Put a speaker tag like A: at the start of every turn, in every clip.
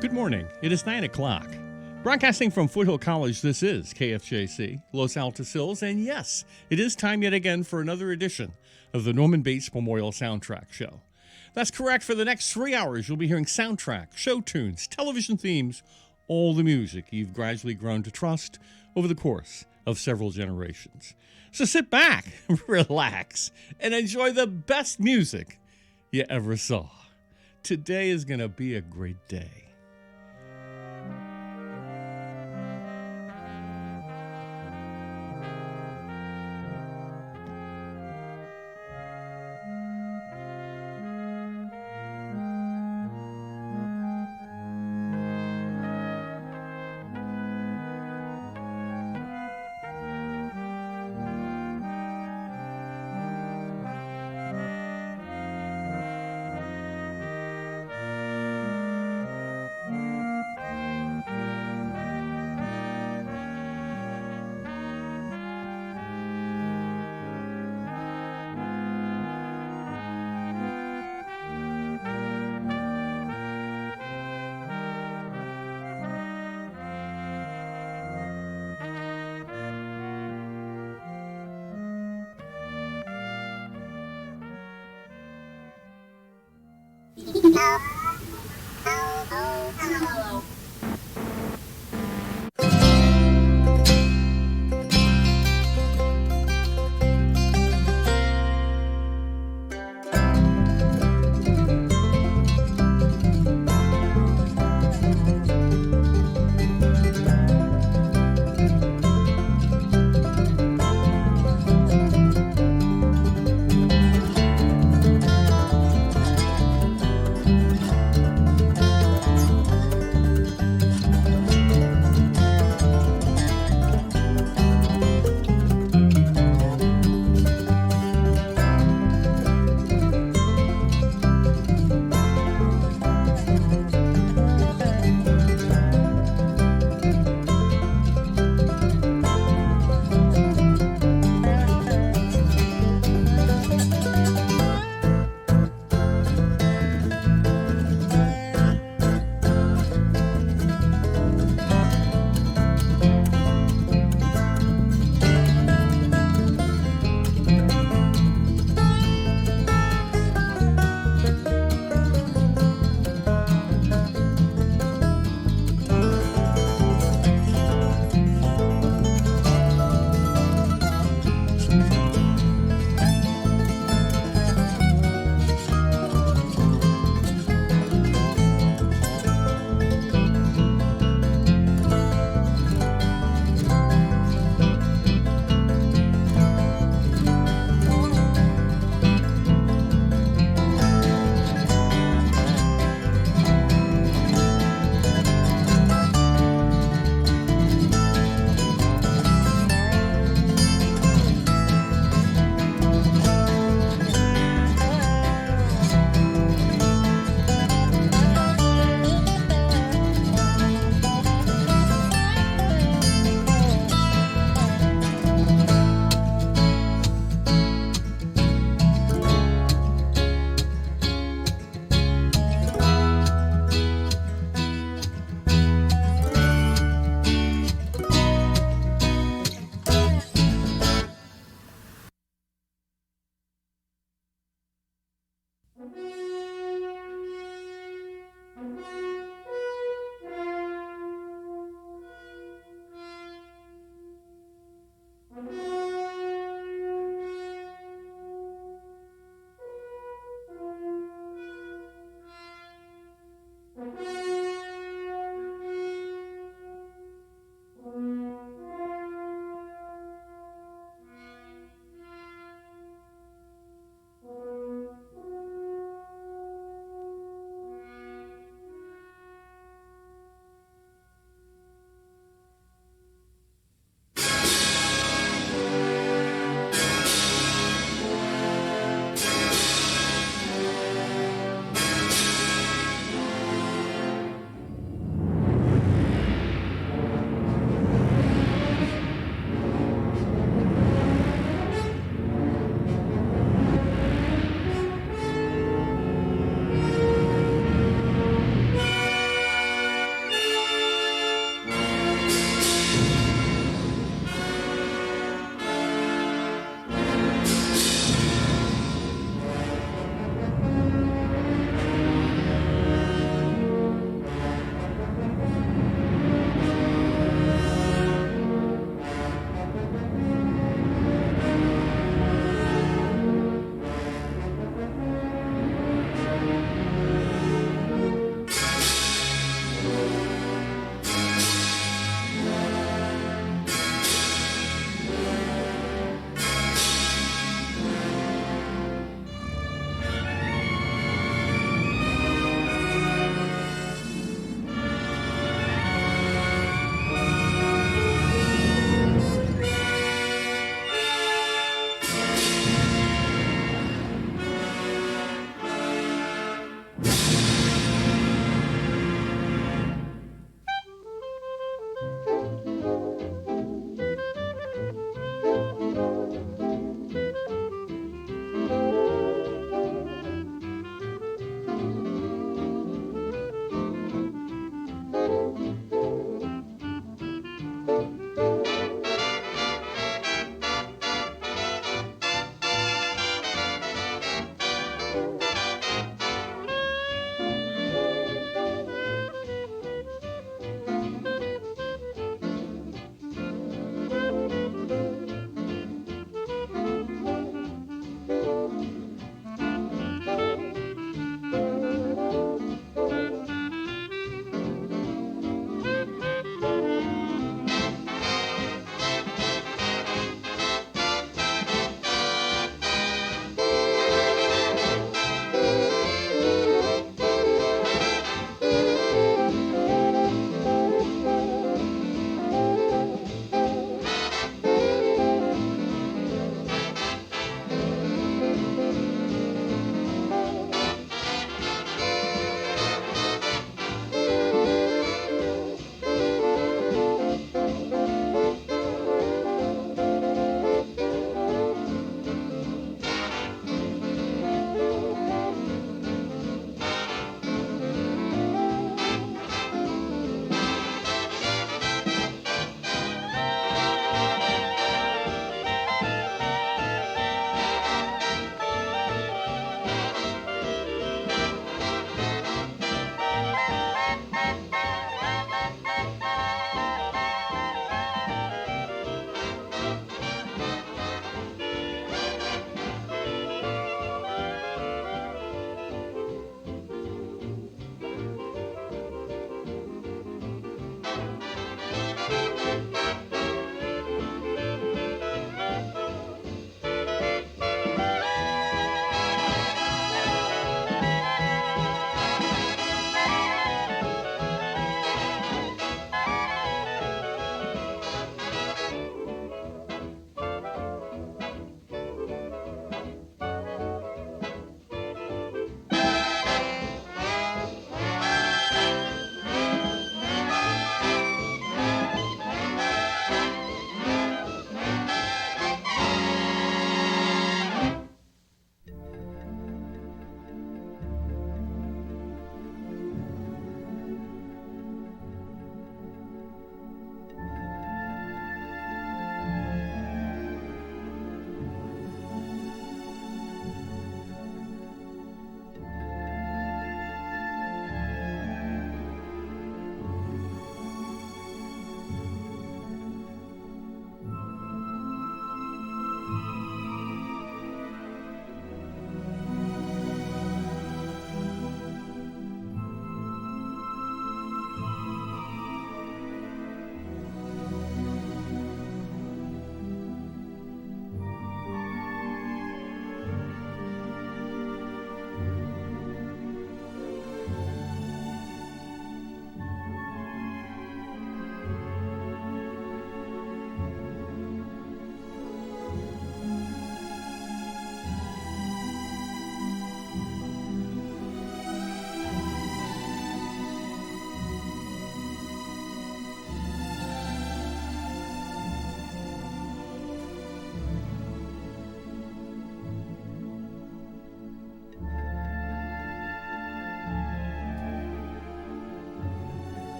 A: Good morning. It is 9 o'clock. Broadcasting from Foothill College, this is KFJC, Los Altos Hills, and yes, it is time yet again for another edition of the Norman Bates Memorial Soundtrack Show. That's correct. For the next 3 hours, you'll be hearing soundtrack, show tunes, television themes, all the music you've gradually grown to trust over the course of several generations. So sit back, relax, and enjoy the best music you ever saw. Today is going to be a great day.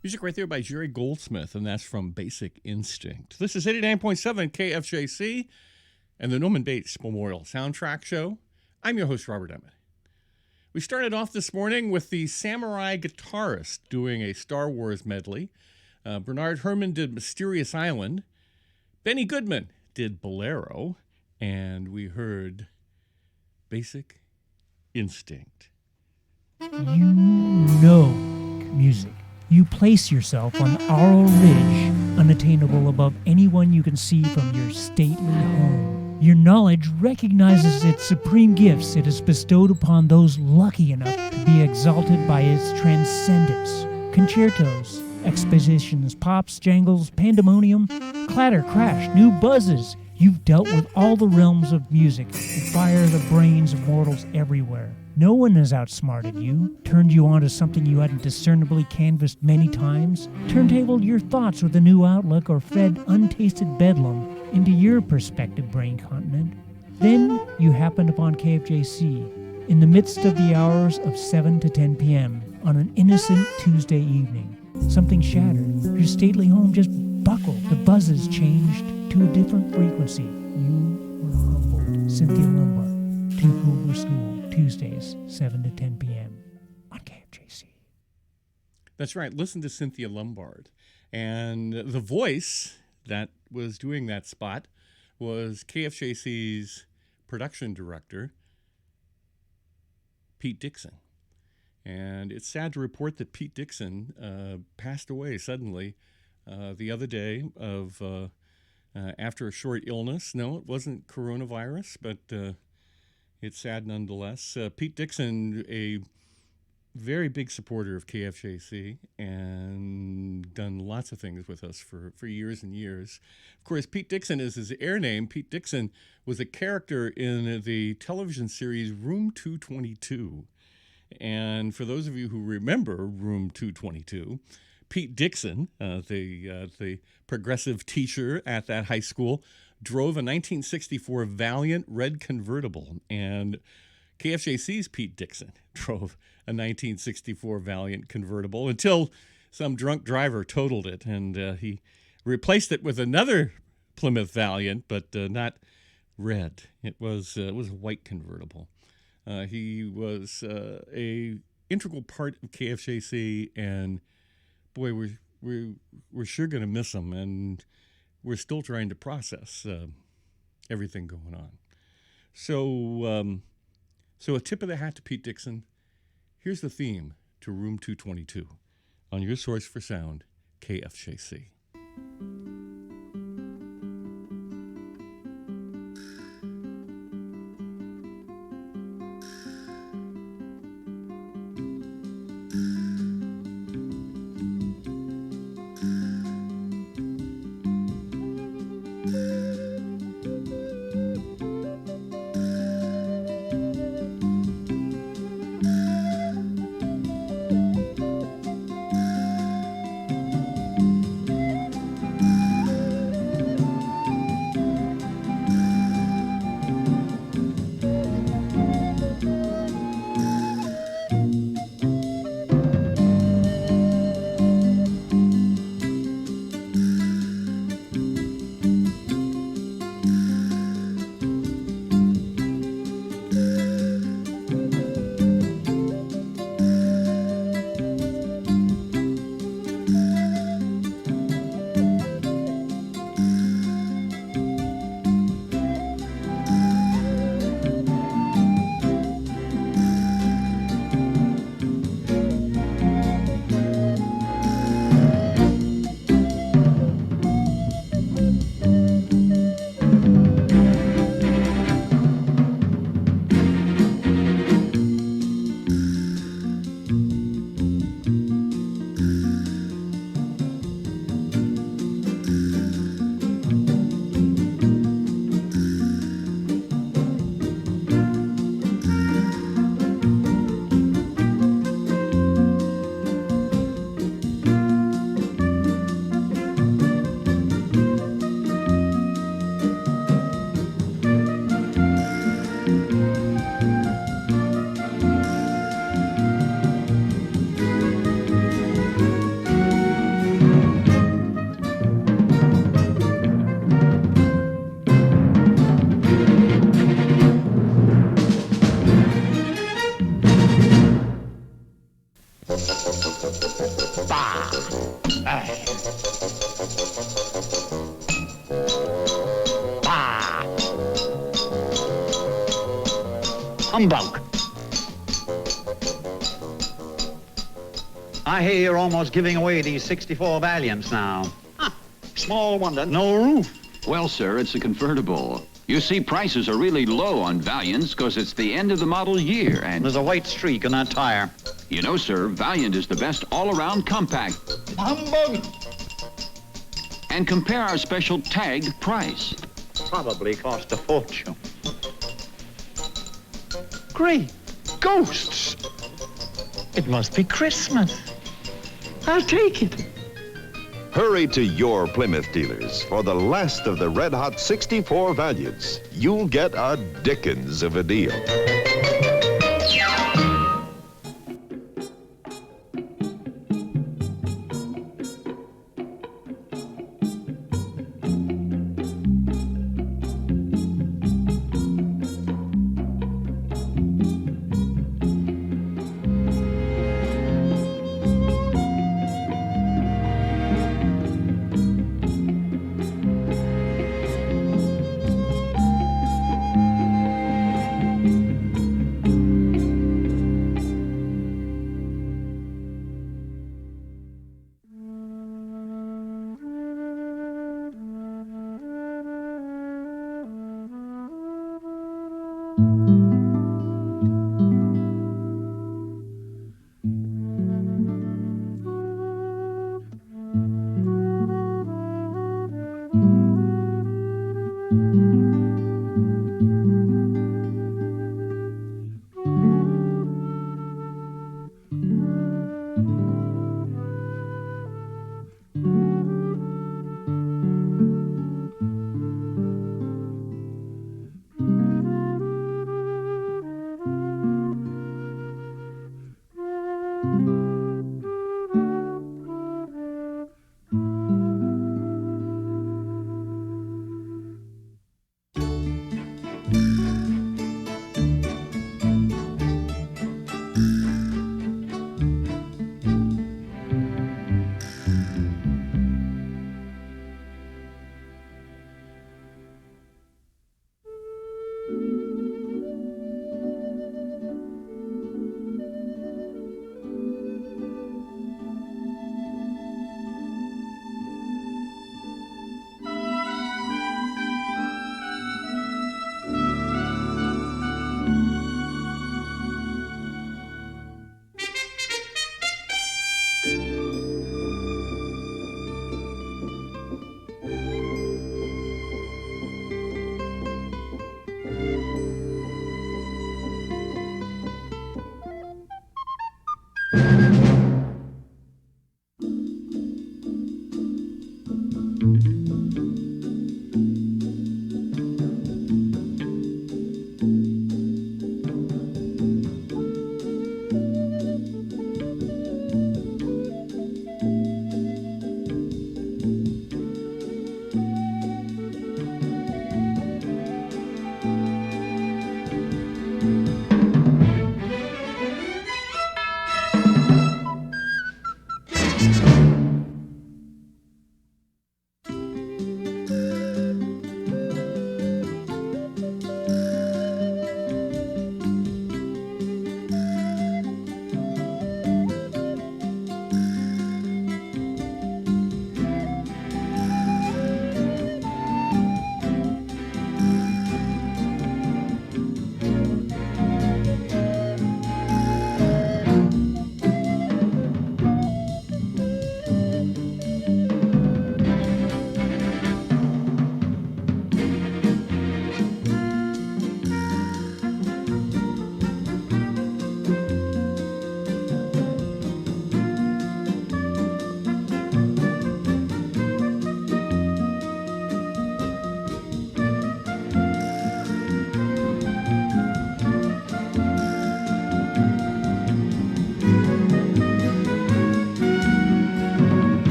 A: Music right there by Jerry Goldsmith, and that's from Basic Instinct. This is 89.7 KFJC and the Norman Bates Memorial Soundtrack Show. I'm your host, Robert Emmett. We started off this morning with the Samurai Guitarist doing a Star Wars medley. Bernard Herrmann did Mysterious Island. Benny Goodman did Bolero. And we heard Basic Instinct.
B: You know music. You place yourself on Arrow Ridge, unattainable above anyone you can see from your stately home. Your knowledge recognizes its supreme gifts it has bestowed upon those lucky enough to be exalted by its transcendence. Concertos, expositions, pops, jangles, pandemonium, clatter, crash, new buzzes. You've dealt with all the realms of music that fire the brains of mortals everywhere. No one has outsmarted you, turned you onto something you hadn't discernibly canvassed many times, turntabled your thoughts with a new outlook, or fed untasted bedlam into your perspective brain continent. Then you happened upon KFJC in the midst of the hours of 7 to 10 p.m. on an innocent Tuesday evening. Something shattered. Your stately home just buckled. The buzzes changed to a different frequency. You were humbled. Cynthia Lombard, Too Cool for School. Tuesdays, 7 to 10 p.m. on KFJC.
A: That's right. Listen to Cynthia Lombard. And the voice that was doing that spot was KFJC's production director, Pete Dixon. And it's sad to report that Pete Dixon passed away suddenly the other day after a short illness. No, it wasn't coronavirus, but it's sad nonetheless. Pete Dixon, a very big supporter of KFJC and done lots of things with us for years and years. Of course, Pete Dixon is his air name. Pete Dixon was a character in the television series Room 222. And for those of you who remember Room 222, Pete Dixon, the progressive teacher at that high school, drove a 1964 Valiant red convertible. And KFJC's Pete Dixon drove a 1964 Valiant convertible until some drunk driver totaled it, and he replaced it with another Plymouth Valiant, but not red. It was a white convertible. He was a integral part of KFJC, and boy, we're sure going to miss him, and we're still trying to process everything going on. So a tip of the hat to Pete Dixon. Here's the theme to Room 222 on your source for sound, KFJC.
C: Humbug. I hear you're almost giving away these 64 Valiants now. Huh. Small wonder, no roof.
D: Well, sir, it's a convertible. You see, prices are really low on Valiants because it's the end of the model year, and
C: There's a white streak on that tire.
D: you know, sir, Valiant is the best all-around compact.
C: Humbug.
D: And compare our special tag price.
C: Probably cost a fortune. Great ghosts. It must be Christmas. I'll take it.
E: Hurry to your Plymouth dealers for the last of the red-hot 64 Valiants. You'll get a dickens of a deal.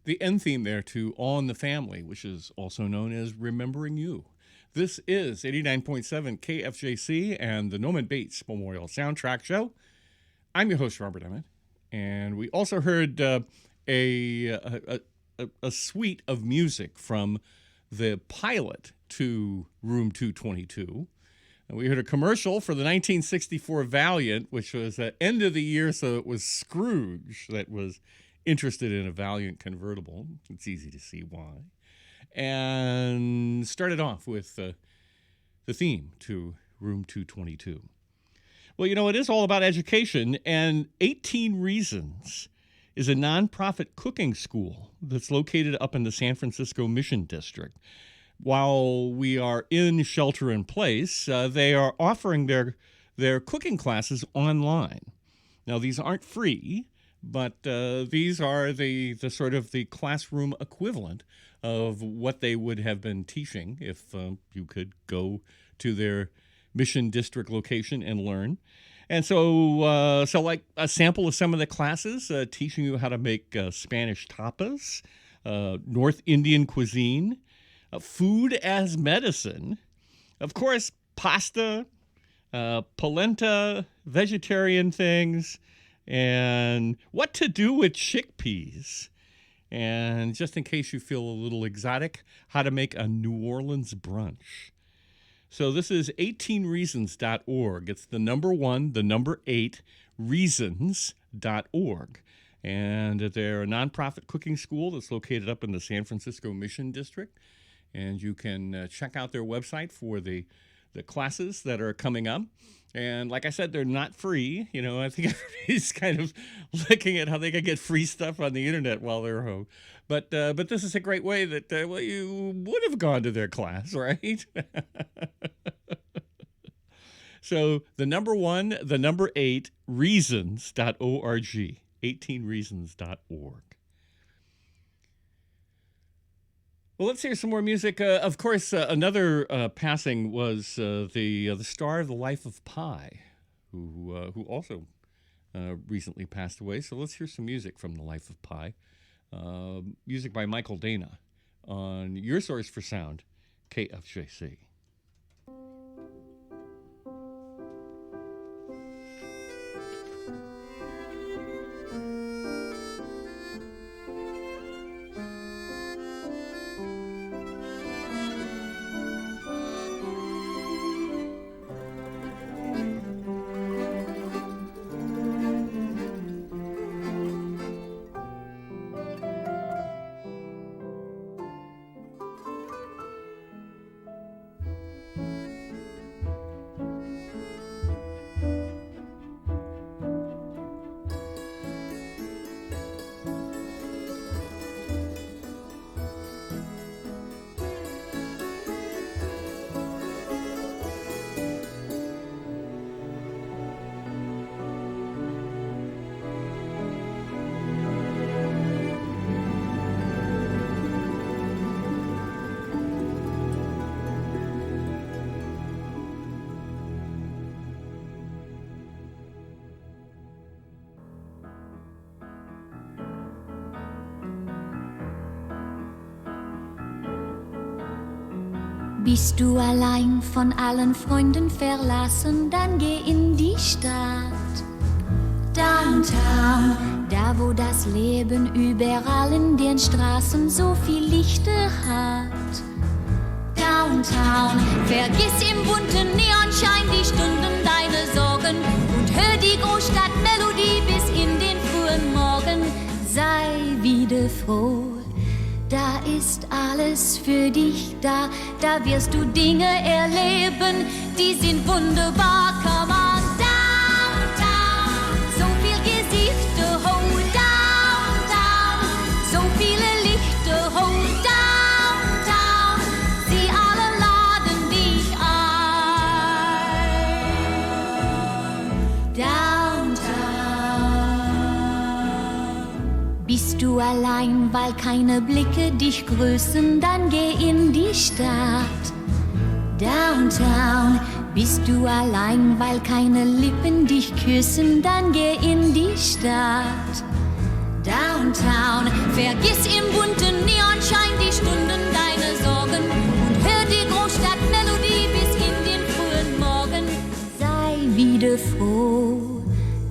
A: The end theme there to All in the Family, which is also known as Remembering You. This is 89.7 KFJC and the Norman Bates Memorial Soundtrack Show. I'm your host, Robert Emmett, and we also heard a suite of music from the pilot to Room 222. And we heard a commercial for the 1964 Valiant, which was at end of the year, so it was Scrooge that was interested in a Valiant convertible. It's easy to see why. And started off with the theme to Room 222. Well, you know, it is all about education, and 18 Reasons is a nonprofit cooking school that's located up in the San Francisco Mission District. While we are in shelter in place, they are offering their cooking classes online. Now, these aren't free. but these are the sort of the classroom equivalent of what they would have been teaching if you could go to their Mission District location and learn. And so like a sample of some of the classes, teaching you how to make Spanish tapas, North Indian cuisine, food as medicine, of course, pasta, polenta, vegetarian things, and what to do with chickpeas. And just in case you feel a little exotic, how to make a New Orleans brunch. So this is 18reasons.org. It's the number 1, the number 8, reasons.org. And they're a nonprofit cooking school that's located up in the San Francisco Mission District. And you can check out their website for the classes that are coming up. And like I said, they're not free. You know, I think everybody's kind of looking at how they can get free stuff on the internet while they're home. But this is a great way that, well, you would have gone to their class, right? So the number 1, the number 8, reasons.org, 18reasons.org. Well, let's hear some more music. Of course, another passing was the star of The Life of Pi, who also recently passed away. So let's hear some music from The Life of Pi. Music by Michael Dana on your source for sound, KFJC.
F: Bist du allein von allen Freunden verlassen, dann geh in die Stadt. Downtown, da wo das Leben überall in den Straßen so viel Lichter hat. Downtown, vergiss im bunten Neonschein die Stunden deine Sorgen und hör die Großstadtmelodie bis in den frühen Morgen. Sei wieder froh. Da ist alles für dich da, da wirst du Dinge erleben, die sind wunderbar. Come on, downtown, so viel Gesichter, ho, downtown, so viele Lichter, ho, downtown, sie alle laden dich ein. Downtown, bist du allein, weil keine Blicke dich grüßen, dann geh in die Stadt. Downtown, bist du allein, weil keine Lippen dich küssen, dann geh in die Stadt. Downtown, vergiss im bunten Neonschein die Stunden deine Sorgen und hör die Großstadtmelodie bis in den frühen Morgen. Sei wieder froh,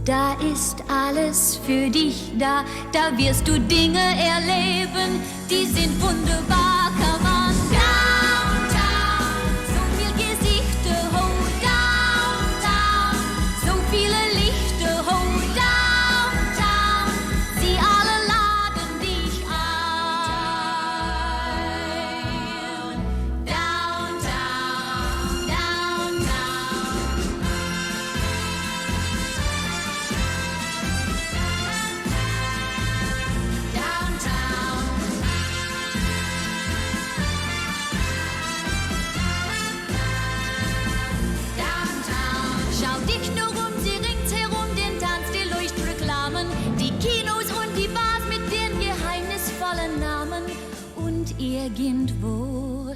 F: da ist alles für dich da, da wirst du Dinge erleben, die sind wunderbar. Come on, downtown, so viel Gesichter, ho, downtown, so viele Lichter, ho, downtown, sie alle laden dich ein. Downtown, downtown. Downtown, irgendwo.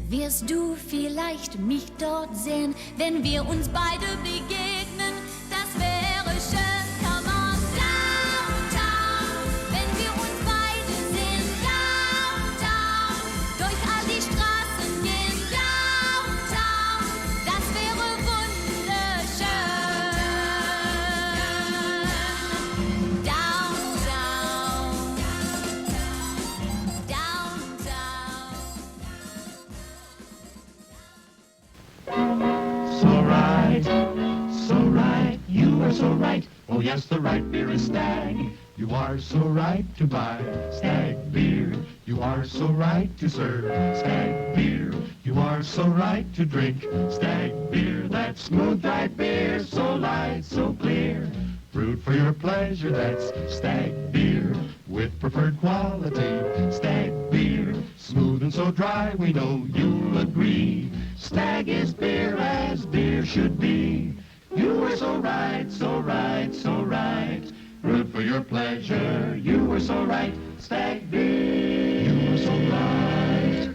F: Wirst du vielleicht mich dort sehen, wenn wir uns beide begegnen? Das wäre schön. Come on, downtown, wenn wir uns beide sehen. Downtown, durch all die Straßen gehen. Downtown, das wäre wunderschön. Downtown, downtown.
G: So right, you are so right. Oh yes, the right beer is Stag. You are so right to buy Stag beer. You are so right to serve Stag beer. You are so right to drink Stag beer. That's smooth right beer, so light, so clear. Brewed for your pleasure, that's Stag beer. With preferred quality, Stag beer. Smooth and so dry, we know you'll agree. Stag is beer as beer should be. You were so right, so right, so right. Brewed for your pleasure, you were so right. Stag beer, you were so right.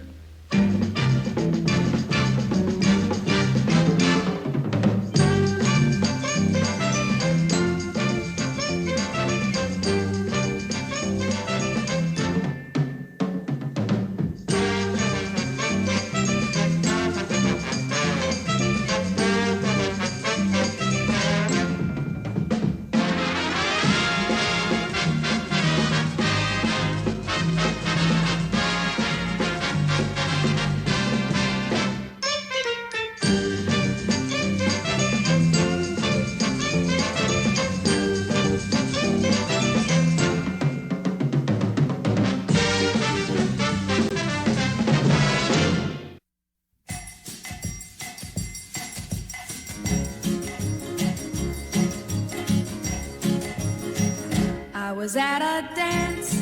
H: I was at a dance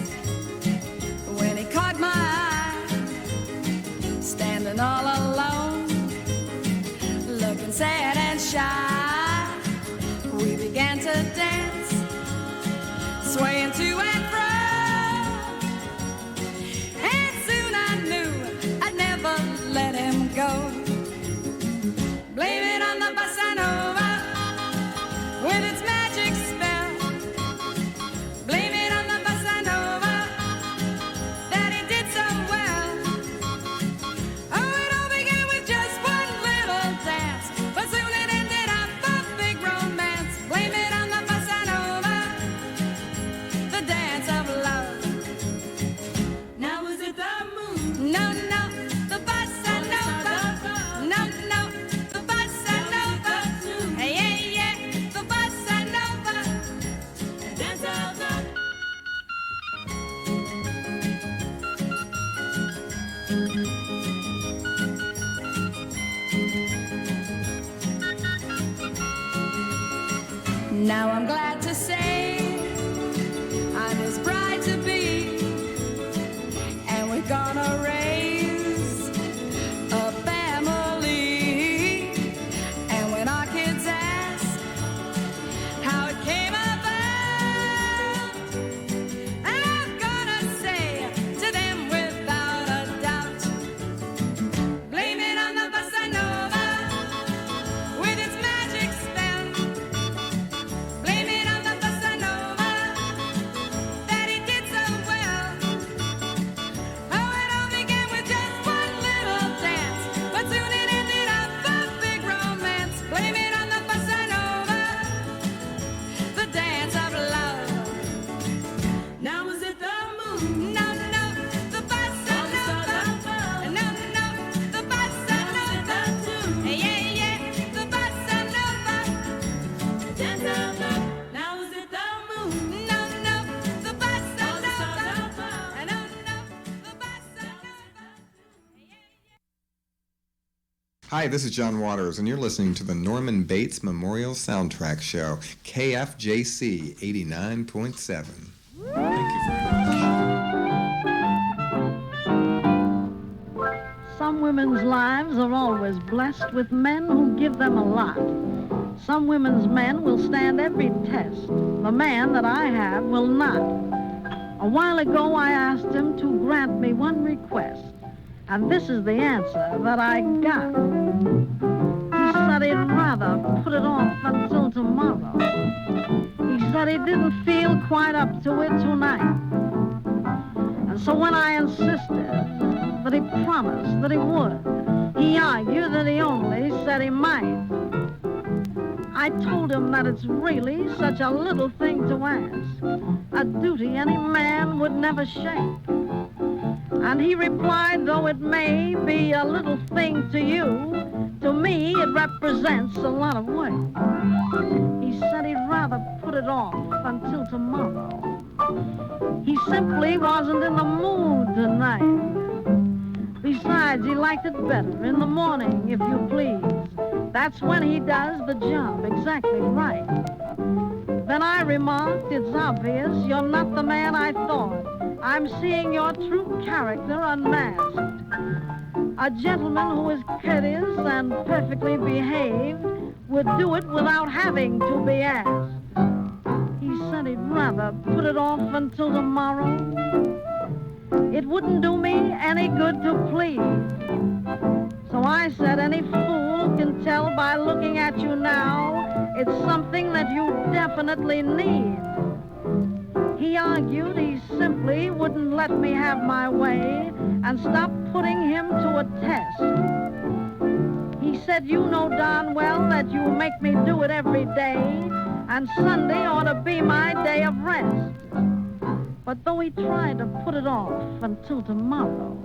H: when he caught my eye, standing all alone, looking sad and shy. We began to dance, swaying to and fro, and soon I knew I'd never let him go. Blame it on the bossa nova with its magic spell. Blame it on the bossa nova that he did so well. Oh, it all began with just one little dance, but soon it ended up a big romance. Blame it on the bossa nova, the dance of love. Now was it the moon? No, no, the bossa nova. No, no, the bossa nova. Hey, yeah, yeah, the bossa nova, dance of love. Now I'm glad to say I'm his bride to be, and we're gonna raise a family. And when our kids ask how it came about, I'm gonna say to them without a doubt, blame it on the bossa nova with its magic spell. Blame it on the bossa nova that he did so well. Oh, it all began with just one little dance, but soon it ended up a big romance. Blame it on the bossa nova, the dance of love. Now was it the moon? No, no, the bossa nova. No, no, the bossa nova. Yeah, yeah, the bossa nova, dance of love. Now was it the moon? No, no, the bossa nova. No, no, the bossa nova.
I: Hi, this is John Waters, and you're listening to the Norman Bates Memorial Soundtrack Show, KFJC 89.7.
A: Thank you very much.
J: Some women's lives are always blessed with men who give them a lot. Some women's men will stand every test. The man that I have will not. A while ago, I asked him to grant me one request, and this is the answer that I got. He said he'd rather put it off until tomorrow. He said he didn't feel quite up to it tonight. And so when I insisted that he promised that he would, he argued that he only said he might. I told him that it's really such a little thing to ask, a duty any man would never shake. And he replied, though it may be a little thing to you, to me it represents a lot of weight. He said he'd rather put it off until tomorrow. He simply wasn't in the mood tonight. Besides, he liked it better in the morning, if you please. That's when he does the job exactly right. Then I remarked, it's obvious you're not the man I thought. I'm seeing your true character unmasked. A gentleman who is courteous and perfectly behaved would do it without having to be asked. He said he'd rather put it off until tomorrow. It wouldn't do me any good to please. So I said, any fool can tell by looking at you now, it's something that you definitely need. He argued he simply wouldn't let me have my way and stopped putting him to a test. He said, you know darn well that you make me do it every day, and Sunday ought to be my day of rest. But though he tried to put it off until tomorrow,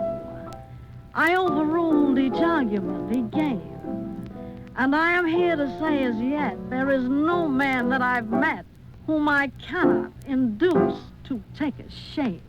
J: I overruled each argument he gave. And I am here to say as yet, there is no man that I've met whom I cannot induce to take a shave.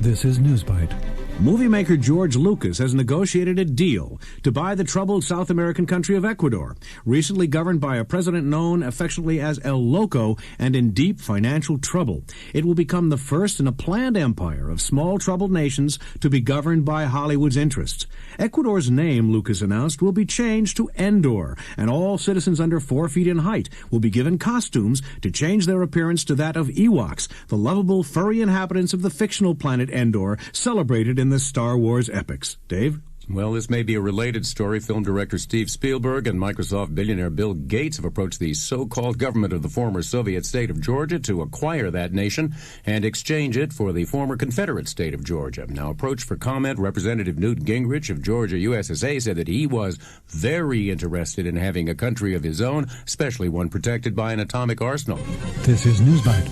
K: This is Newsbite. Movie maker George Lucas has negotiated a deal to buy the troubled South American country of Ecuador, recently governed by a president known affectionately as El Loco and in deep financial trouble. It will become the first in a planned empire of small troubled nations to be governed by Hollywood's interests. Ecuador's name, Lucas announced, will be changed to Endor, and all citizens under 4 feet in height will be given costumes to change their appearance to that of Ewoks, the lovable furry inhabitants of the fictional planet Endor, celebrated in the Star Wars epics. Dave?
L: Well, this may be a related story. Film director Steve Spielberg and Microsoft billionaire Bill Gates have approached the so-called government of the former Soviet state of Georgia to acquire that nation and exchange it for the former Confederate state of Georgia. Now, approached for comment, Representative Newt Gingrich of Georgia USSA said that he was very interested in having a country of his own, especially one protected by an atomic arsenal.
K: This is Newsbite.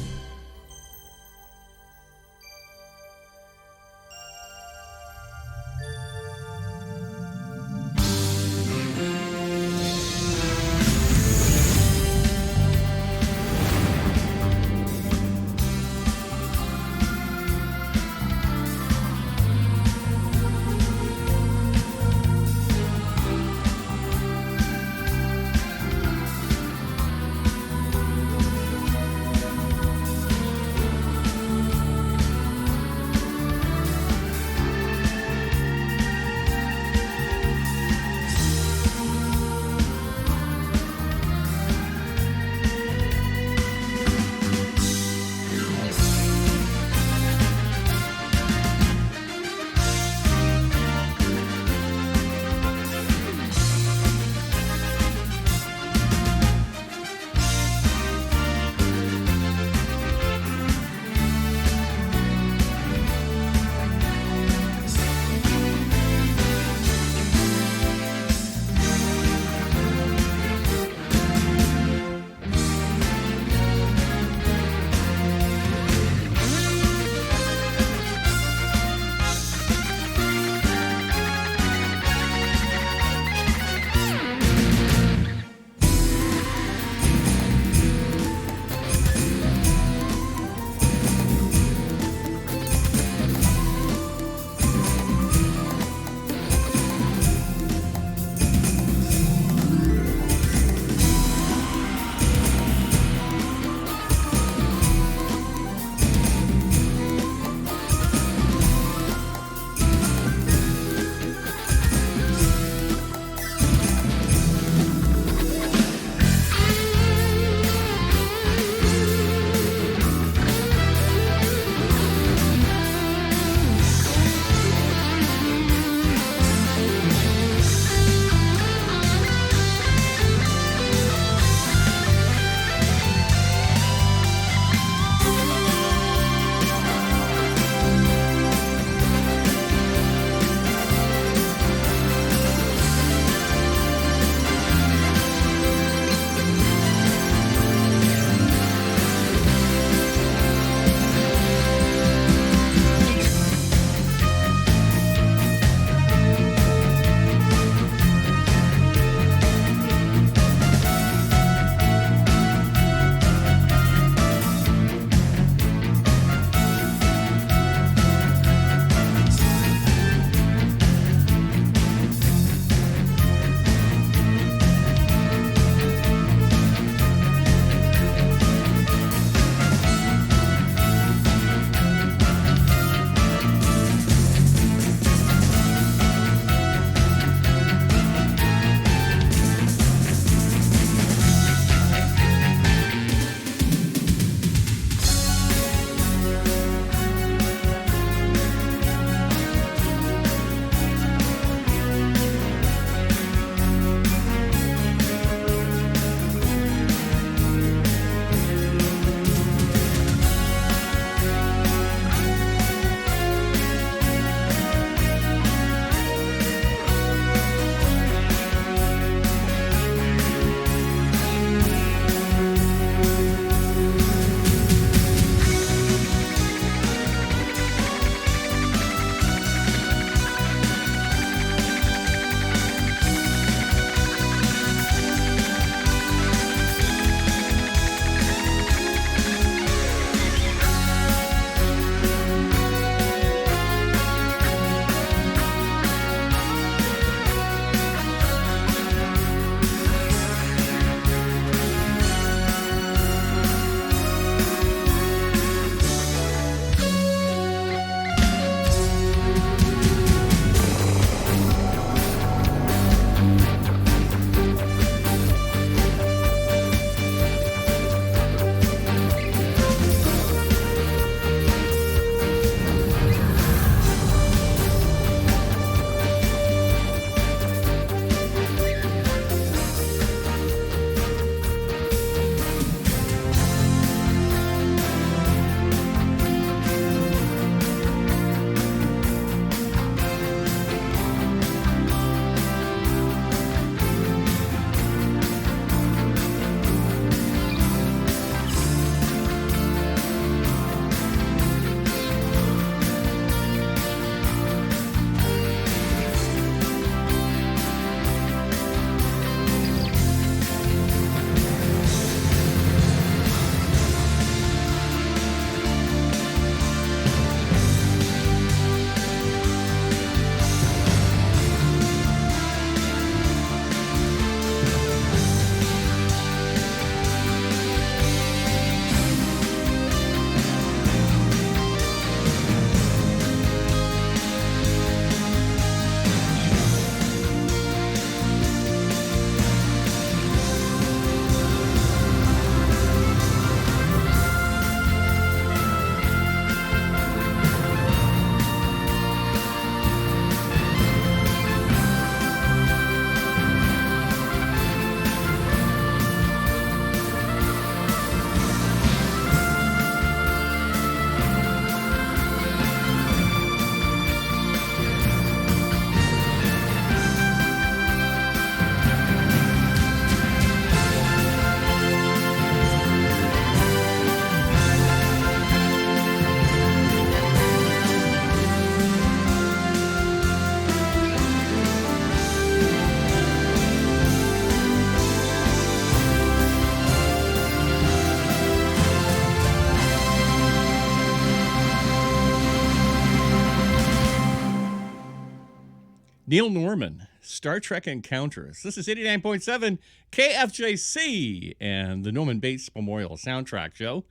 A: Neil Norman, Star Trek Encounters. This is 89.7 KFJC and the Norman Bates Memorial Soundtrack Show.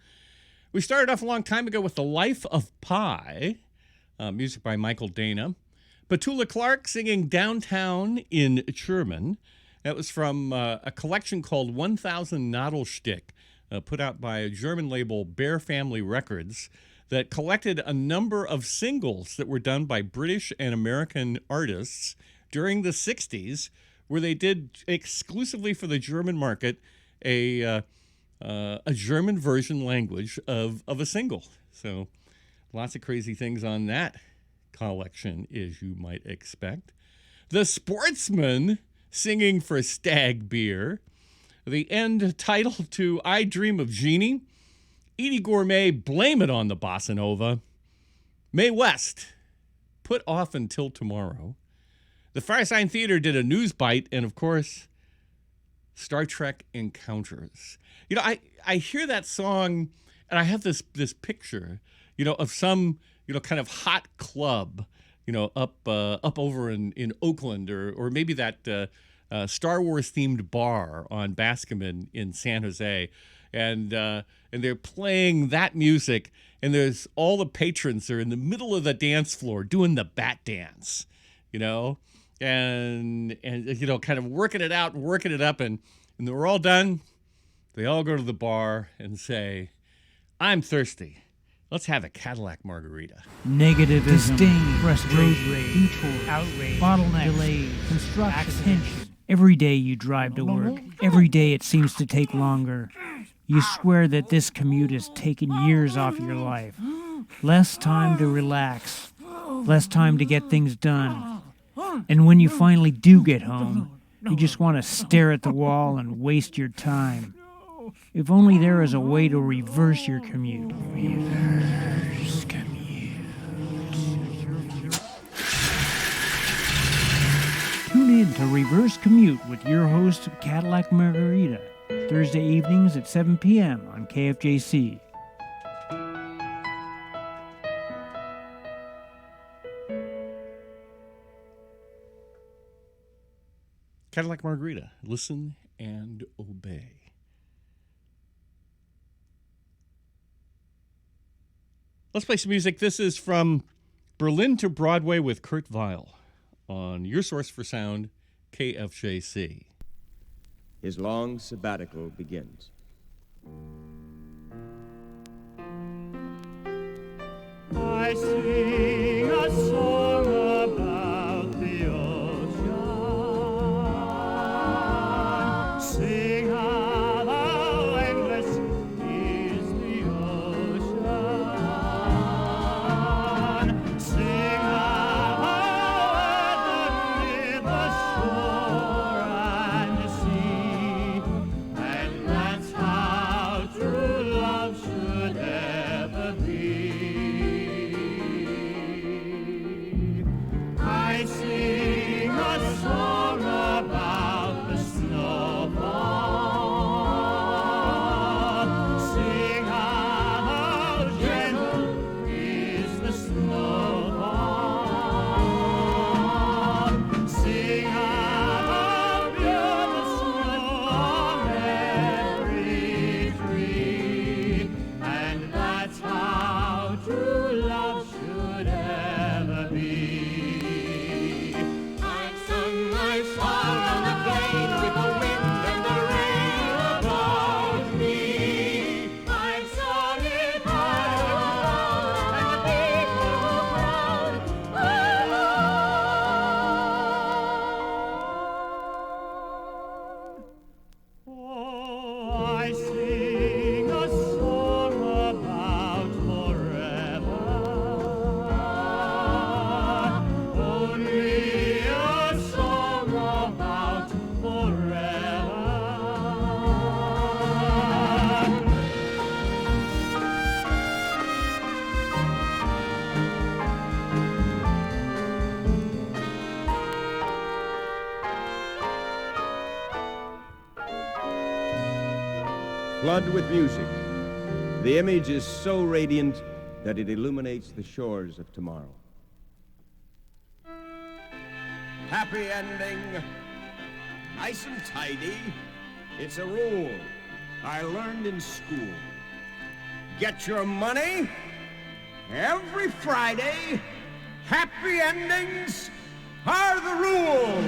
A: We started off a long time ago with The Life of Pi, music by Michael Dana. Petula Clark singing Downtown in German. That was from a collection called 1000 Nadelstick, put out by a German label, Bear Family Records, that collected a number of singles that were done by British and American artists during the 60s, where they did exclusively for the German market a German version language of a single. So lots of crazy things on that collection, as you might expect. The Sportsman singing for Stag Beer. The end title to I Dream of Jeannie. Edie Gourmet, Blame It on the Bossa Nova. Mae West, Put Off Until Tomorrow. The Firesign Theater did a news bite, and of course, Star Trek Encounters. You know, I hear that song, and I have this picture, you know, of some, you know, kind of hot club, you know, up over in Oakland, or maybe that Star Wars themed bar on Bascom in San Jose, and they're playing that music, and there's all the patrons are in the middle of the dance floor doing the bat dance, you know, and you know, kind of working it out and working it up, and they're all done. They all go to the bar and say, "I'm thirsty. Let's have a Cadillac margarita."
B: Negativism,
M: Disdain,
B: frustration,
M: road rage,
B: detours,
M: outrage,
B: bottlenecks,
M: delays,
B: construction,
M: tension.
B: Every day you drive to work. Every day it seems to take longer. You swear that this commute has taken years off your life. Less time to relax. Less time to get things done. And when you finally do get home, you just want to stare at the wall and waste your time. If only there is a way to reverse your commute. Reverse commute. Tune in to Reverse Commute with your host, Cadillac Margarita, Thursday evenings at 7 p.m. on KFJC.
A: Cadillac Margarita, listen and obey. Let's play some music. This is from Berlin to Broadway with Kurt Weill on your source for sound, KFJC.
N: His long sabbatical begins.
G: I sing a song about the ocean. Sing how endless is the ocean. Sing how the rivers soar and the sea. And that's how true love should ever be. I sing a song about the snowfall. Sing how gentle is the snowfall. Sing how pure the snow on every tree. And that's how true love should ever be. I've sung my song on the plain with the wind and the rain about me. I've sung it high and the people proud. Oh, I sing a song about forever. Only a song about forever.
N: Flood with music. The image is so radiant that it illuminates the shores of tomorrow. happy ending, nice and tidy. It's a rule I learned in school. Get your money every Friday. Happy endings are the rule.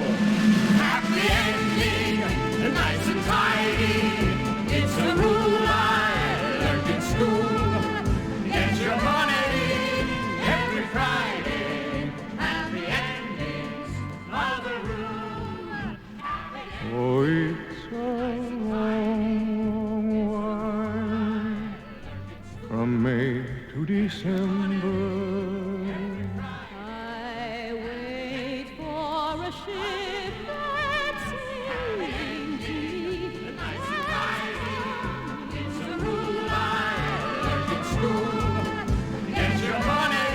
G: Happy ending, nice and tidy. It's a rule I learned in school. Get your money every Friday. Happy endings are the rule.
M: Oh, it's a long while from May to December.
H: I wait for a ship that's sailing deep.
G: It's a rule I learned in school. Get your money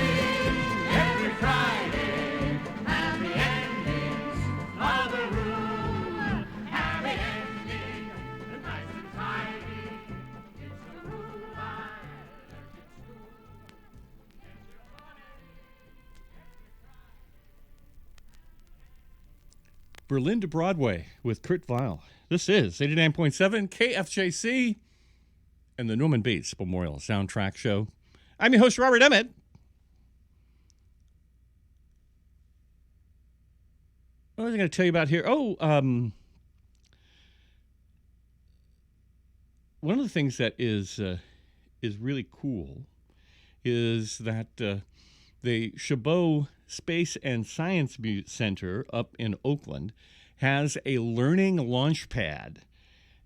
G: every Friday. Happy endings are the rule. Happy ending, nice and tidy. It's a rule I learned in school.
A: Berlin to Broadway with Kurt Weill. This is 89.7 KFJC and the Norman Bates Memorial Soundtrack Show. I'm your host, Robert Emmett. What was I going to tell you about here? One of the things that is really cool is that the Chabot Space and Science Center up in Oakland has a learning launch pad.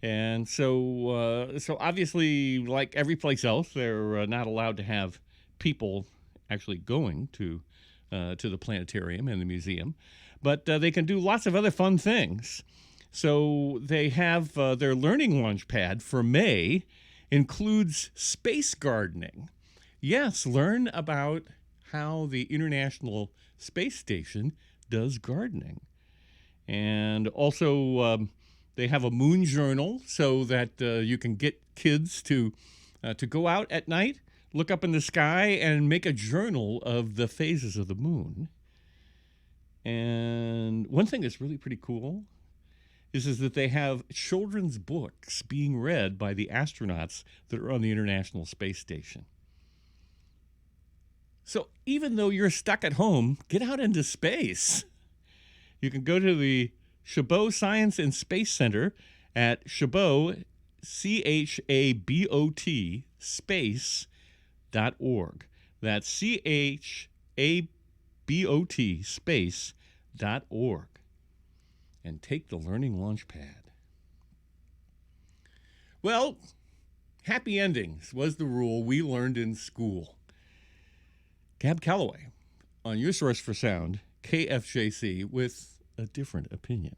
A: And so obviously, like every place else, they're not allowed to have people actually going to the planetarium and the museum. But they can do lots of other fun things. So they have their learning launch pad for May includes space gardening. Yes, learn about how the International Space Station does gardening. And also they have a moon journal so that you can get kids to go out at night, look up in the sky, and make a journal of the phases of the moon. And one thing that's really pretty cool is that they have children's books being read by the astronauts that are on the International Space Station. So even though you're stuck at home, get out into space. You can go to the Chabot Science and Space Center at Chabot, CHABOT, space.org. That's CHABOT, space.org. And take the learning launch pad. Well, happy endings was the rule we learned in school. Gab Calloway on your source for sound, KFJC, with a different opinion.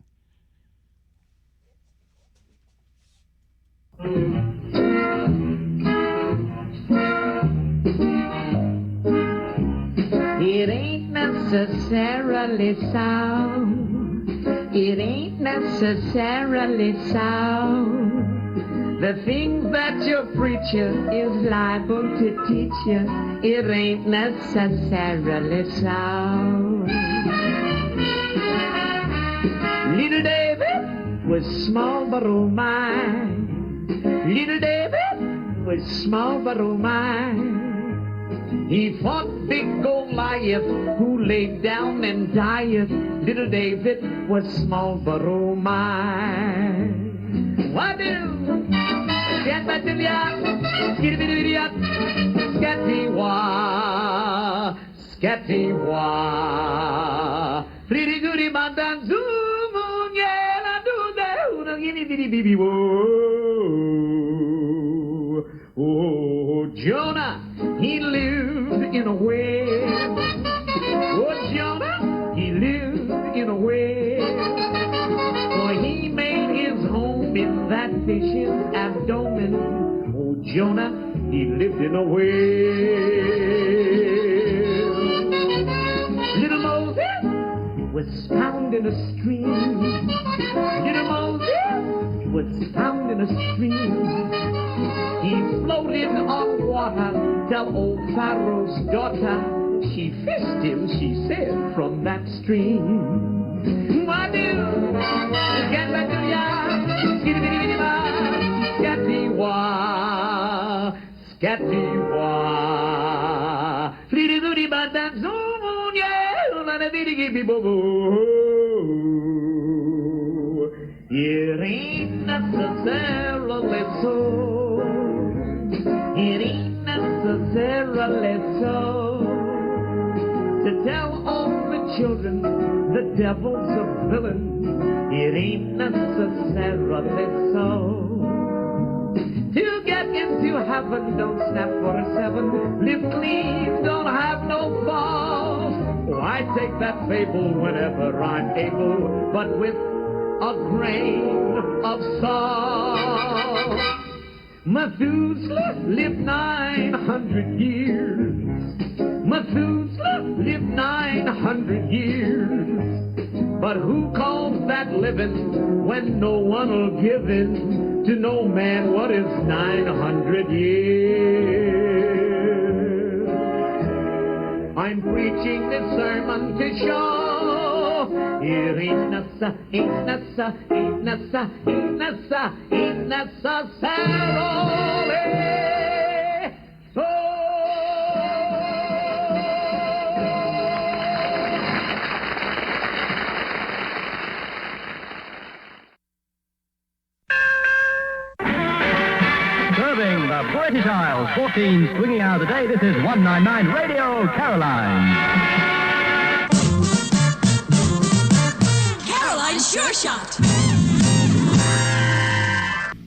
O: It ain't necessarily sound. It ain't necessarily sound. The things that your preacher is liable to teach you, it ain't necessarily sound. Little David was small but oh my. Little David was small but oh my. He fought big Goliath, who laid down and died. Little David was small but oh my. What do? Get back to the yacht, scatty-wah, scatty-wah. Pretty goody man dance, zoom, yeah, la do that, una guinea bitty baby, whoa. Oh, Jonah, he lived in a whale. Oh, Jonah, he lived in a whale. For he made his home in that fish's abdomen. Oh, Jonah, he lived in a whale. Little Moses was found in a stream. Little Moses was found in a stream. He floated on water till old Pharaoh's daughter, she fished him, she said, from that stream. What do? Get back to ya. Skitty-bitty-bitty-ba. Scatty-wah. Scatty-wah. Fleety-booty-ba-dam-zoom, yeah. La-da-bitty-gibby-boo-boo. It ain't necessarily so. It ain't necessarily so. To tell all the children the devil's a villain, it ain't necessarily so. To get into heaven, don't snap for a 7. Live clean, don't have no faults. Oh, I take that fable whenever I'm able, but with a grain of salt. Methuselah lived 900 years. Methuselah lived 900 years. But who calls that living when no one'll give in to no man what is 900 years? I'm preaching this sermon to show it ain't necessarily so.
P: Serving the British Isles, 14 swinging hours a day, this is 199 Radio Caroline.
H: Caroline's Sure Shot.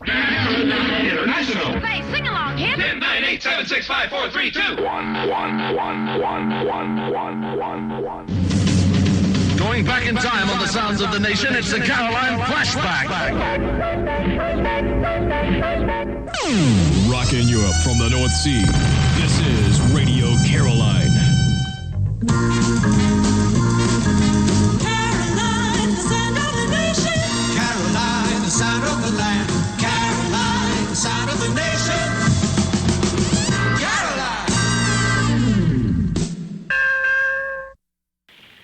Q: International.
H: Say, sing along, kid.
Q: 10, 9, 8, 7, 6, 5, 4, 3, 2. 1. Going back in time on the sounds of the nation, it's the Caroline Flashback.
R: Rockin' Europe from the North Sea. This is Radio Caroline.
H: Caroline, the sound of the nation.
S: Caroline, the sound of the land. Caroline, the sound of the nation.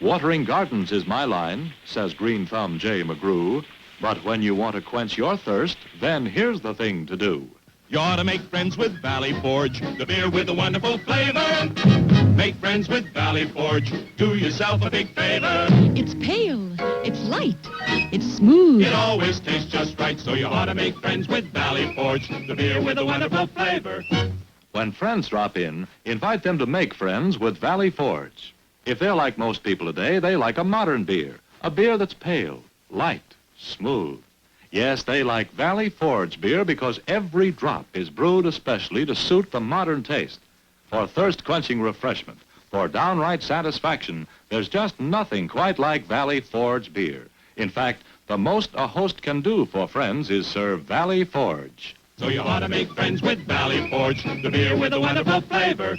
T: Watering gardens is my line, says Green Thumb J. McGrew. But when you want to quench your thirst, then here's the thing to do.
Q: You ought to make friends with Valley Forge, the beer with a wonderful flavor. Make friends with Valley Forge. Do yourself a big favor.
U: It's pale, it's light, it's smooth.
Q: It always tastes just right, so you ought to make friends with Valley Forge, the beer with a wonderful flavor.
T: When friends drop in, invite them to make friends with Valley Forge. If they're like most people today, they like a modern beer, a beer that's pale, light, smooth. Yes, they like Valley Forge beer because every drop is brewed especially to suit the modern taste. For thirst-quenching refreshment, for downright satisfaction, there's just nothing quite like Valley Forge beer. In fact, the most a host can do for friends is serve Valley Forge.
Q: So you ought to make friends with Valley Forge, the beer with a wonderful flavor.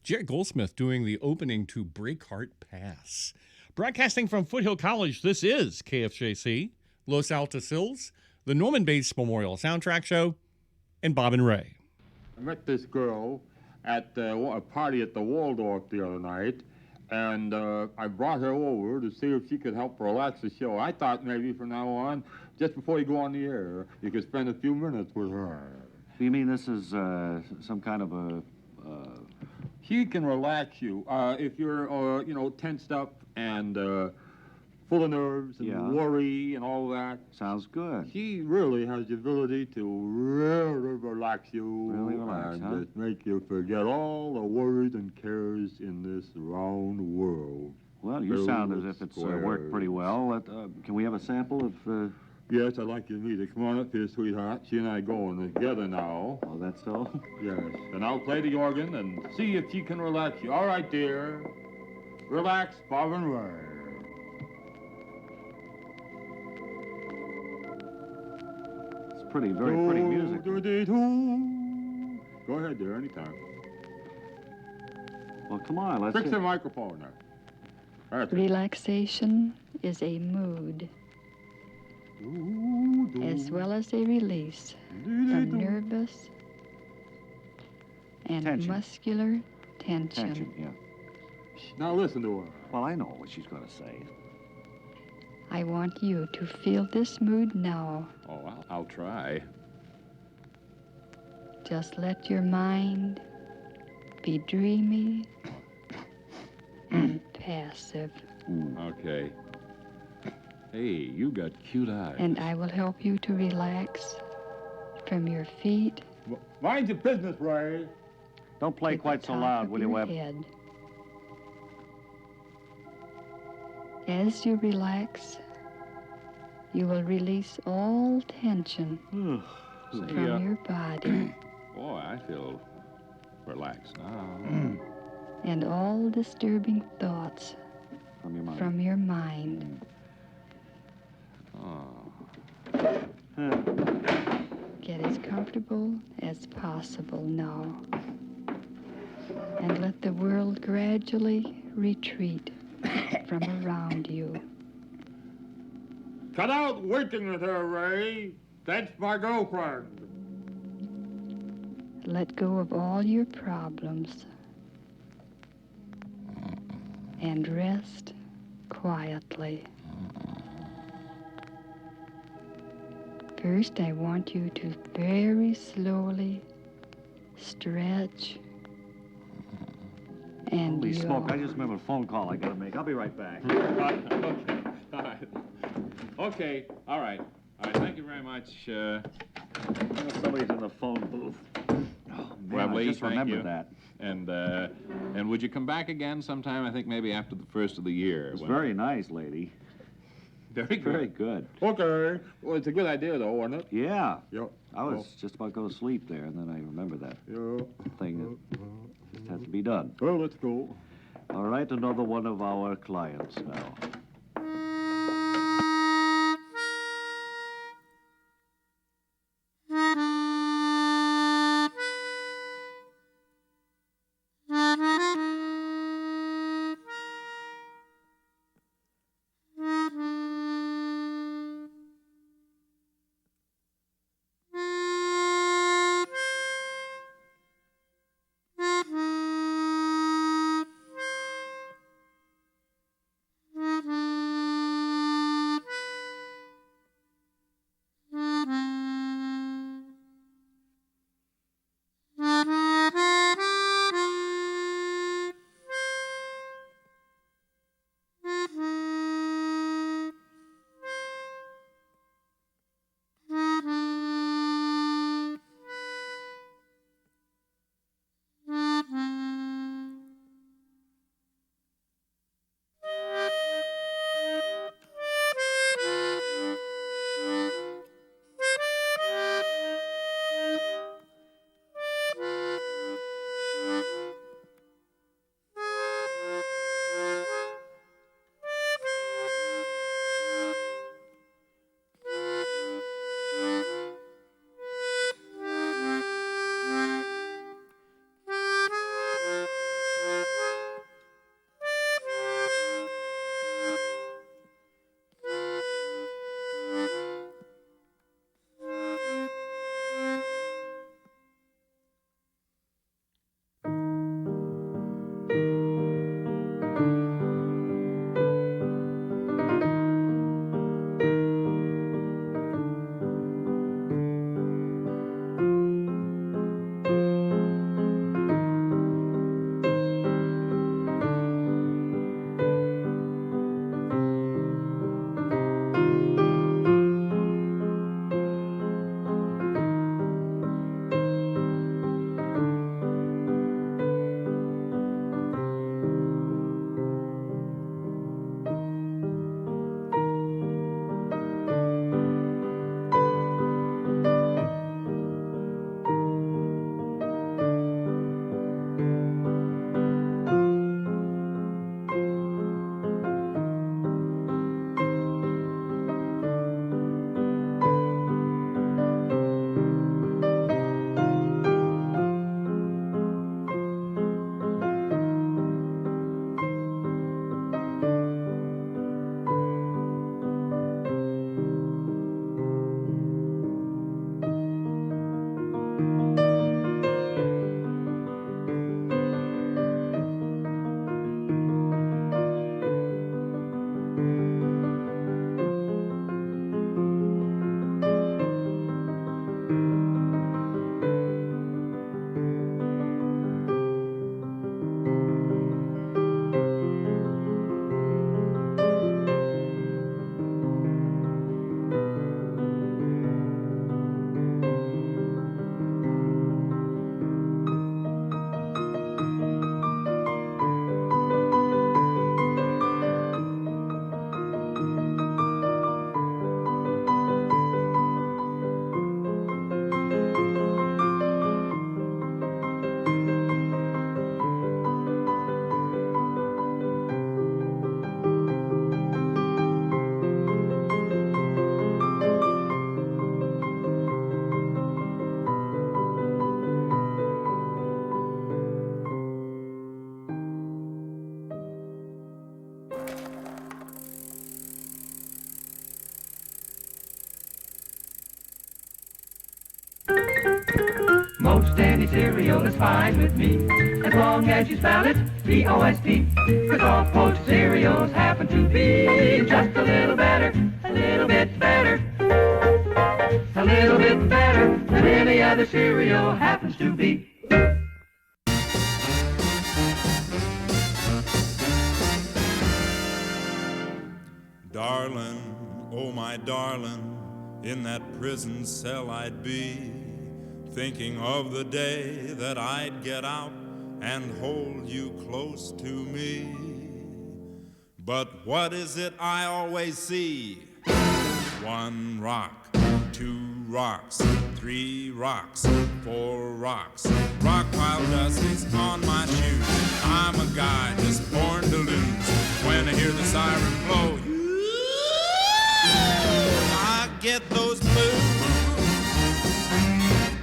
A: Jerry Goldsmith doing the opening to Breakheart Pass. Broadcasting from Foothill College, this is KFJC, Los Altos Hills, the Norman Bates Memorial Soundtrack Show, and Bob and Ray.
M: I met this girl at a party at the Waldorf the other night, and I brought her over to see if she could help relax the show. I thought maybe from now on, just before you go on the air, you could spend a few minutes with her.
D: You mean this is some kind of a...
M: She can relax you. If you're, tensed up and full of nerves and worry and all that.
D: Sounds good.
M: She really has the ability to really relax you.
D: Really relax,
M: and just make you forget all the worries and cares in this round world.
D: Well, you sound as if it's worked pretty well. Can we have a sample of...
M: Yes, I'd like you to meet her. Come on up here, sweetheart. She and I going together now.
D: Oh, that's so?
M: Yes. And I'll play the organ and see if she can relax you. All right, dear. Relax, Bob and Ray.
D: It's pretty, very pretty music.
M: Go ahead, dear, anytime.
D: Well, come on, let's...
M: Fix the microphone there.
U: Relaxation is a mood, as well as a release from nervous and muscular tension.
D: Tension, yeah.
M: Now listen to her.
D: Well, I know what she's going to say.
U: I want you to feel this mood now.
M: Oh, I'll try.
U: Just let your mind be dreamy and passive.
M: Okay. Hey, you got cute eyes.
U: And I will help you to relax from your feet.
M: Mind your business, Ray.
D: Don't play quite so loud, will you, Webb?
U: Head. As you relax, you will release all tension from your body.
M: Boy, I feel relaxed now.
U: And all disturbing thoughts
D: from your mind.
U: Get as comfortable as possible now. And let the world gradually retreat from around you.
M: Cut out working with her, Ray. That's my girlfriend.
U: Let go of all your problems and rest quietly. First, I want you to very slowly stretch and
D: Holy smoke, I
U: yawn.
D: just remembered a phone call I got to make. I'll be right back.
M: Okay, all right. Thank you very much.
D: Somebody's in the phone booth. Oh, man, I just remembered that.
T: And would you come back again sometime? I think maybe after the first of the year.
D: It's very nice, lady.
T: Very good.
D: Very good.
M: Okay. Well, it's a good idea, though, wasn't it?
D: Yeah.
M: Yep.
D: I was just about to go to sleep there, and then I remembered that thing that just had to be done.
M: Well, let's go.
D: All right, another one of our clients now.
F: Mm-hmm.
C: Most any cereal is fine with me, as long as you spell it P-O-S-T. 'Cause all Post cereals happen to be just a little better, a little bit better, a little bit better than any other cereal happens to be.
V: Darling, oh my darling, in that prison cell I'd be, thinking of the day that I'd get out and hold you close to me. But what is it I always see? One rock, two rocks, three rocks, four rocks. Rock pile dust is on my shoes. I'm a guy just born to lose. When I hear the siren blow, I get those blues.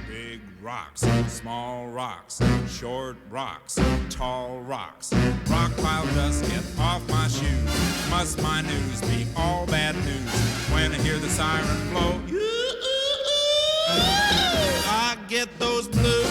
V: Big rocks, small rocks, short rocks, tall rocks. Rock pile dust, get off my shoes. Must my news be all bad news? When I hear the siren blow, I get those blues.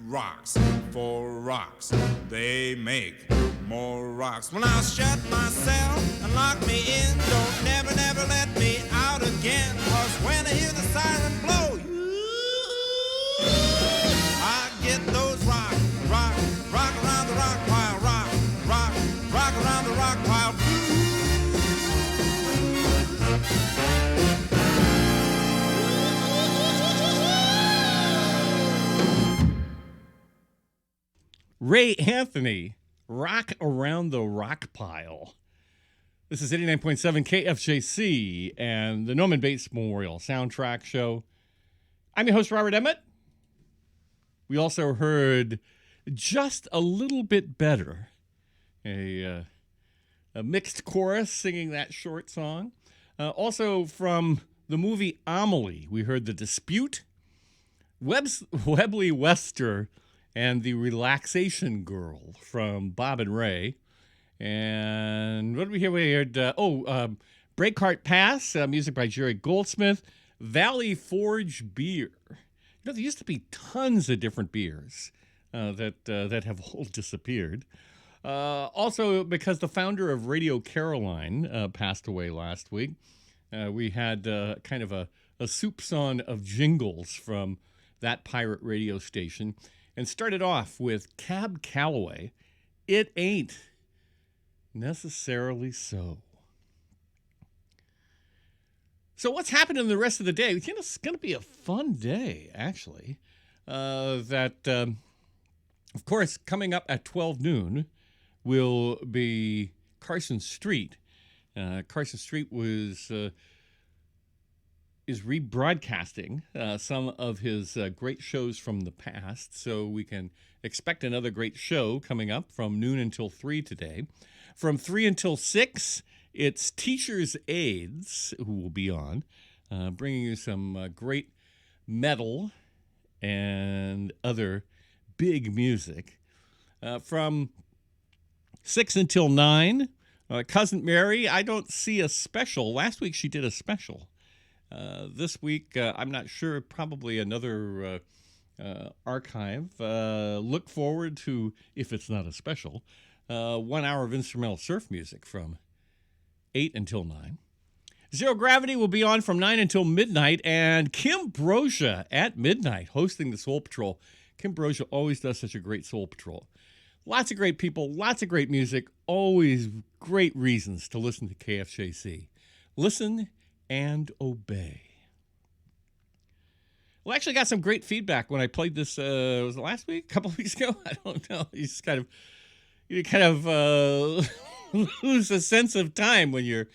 V: Rocks, four rocks, they make more rocks. When I shut myself and lock me in, don't never let me out again. 'Cause when I hear the siren blow, I get those rock around the rock pile, rock around the rock pile.
A: Ray Anthony, Rock Around the Rock Pile. This is 89.7 KFJC and the Norman Bates Memorial Soundtrack Show. I'm your host, Robert Emmett. We also heard Just a Little Bit Better, a mixed chorus singing that short song. Also from the movie Amelie, we heard The Dispute, Webley Wester, and The Relaxation Girl from Bob and Ray. And what did we hear? We heard, Breakheart Pass, music by Jerry Goldsmith, Valley Forge Beer. You know, there used to be tons of different beers that have all disappeared. Also, because the founder of Radio Caroline passed away last week, we had kind of a soupçon of jingles from that pirate radio station. And started off with Cab Calloway, It Ain't Necessarily So. So what's happening the rest of the day? You know, it's going to be a fun day, actually. Of course, coming up at 12 noon will be Carson Street. Carson Street is rebroadcasting some of his great shows from the past, so we can expect another great show coming up from noon until 3 today. From 3 until 6, it's Teachers Aids who will be on, bringing you some great metal and other big music. From 6 until 9, Cousin Mary, I don't see a special. Last week she did a special. This week, I'm not sure, probably another archive. Look forward to, if it's not a special, 1 hour of instrumental surf music from 8 until 9. Zero Gravity will be on from 9 until midnight, and Kim Brosia at midnight hosting the Soul Patrol. Kim Brosia always does such a great Soul Patrol. Lots of great people, lots of great music, always great reasons to listen to KFJC. Listen and obey. Well, I actually got some great feedback when I played this, was it last week? A couple of weeks ago? I don't know. You kind of lose a sense of time when you're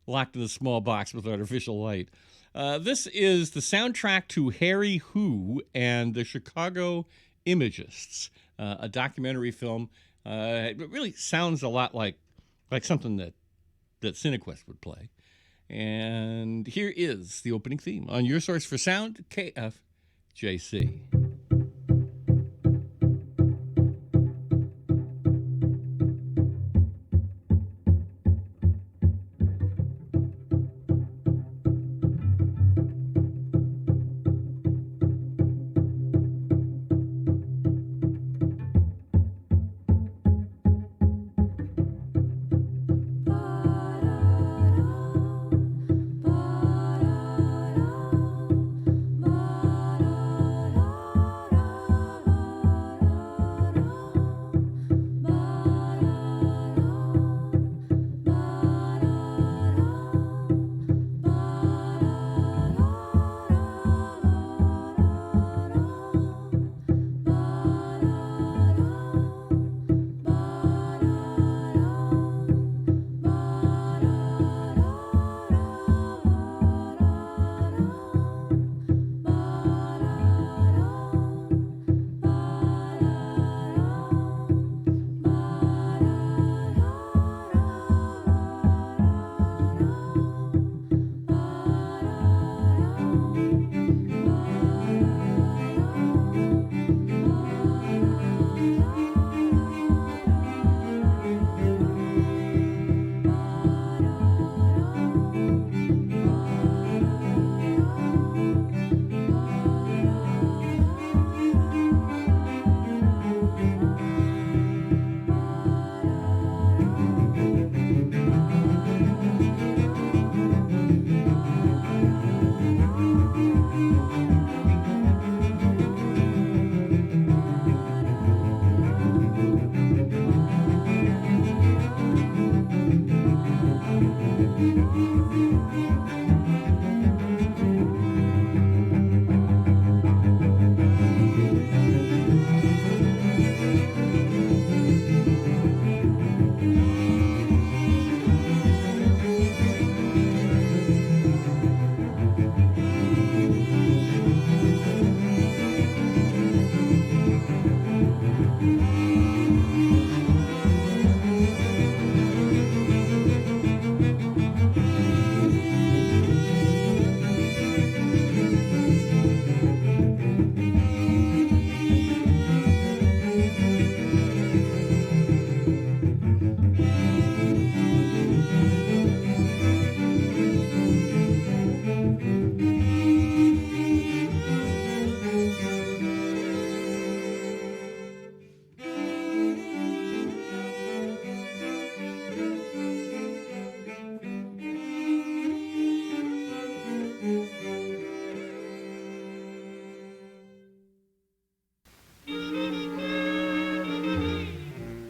A: locked in a small box with artificial light. This is the soundtrack to Harry Who and the Chicago Imagists. a documentary film. It really sounds a lot like something that Cinequest would play. And here is the opening theme on your source for sound, KFJC.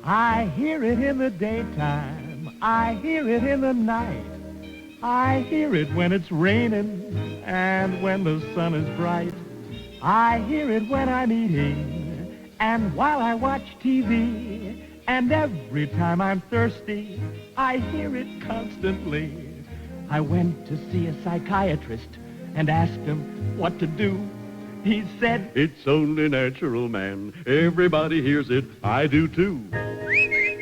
O: I hear it in the daytime, I hear it in the night, I hear it when it's raining and when the sun is bright. I hear it when I'm eating and while I watch TV, and every time I'm thirsty, I hear it constantly. I went to see a psychiatrist and asked him what to do. He said,
E: "It's only natural, man. Everybody hears it. I do too."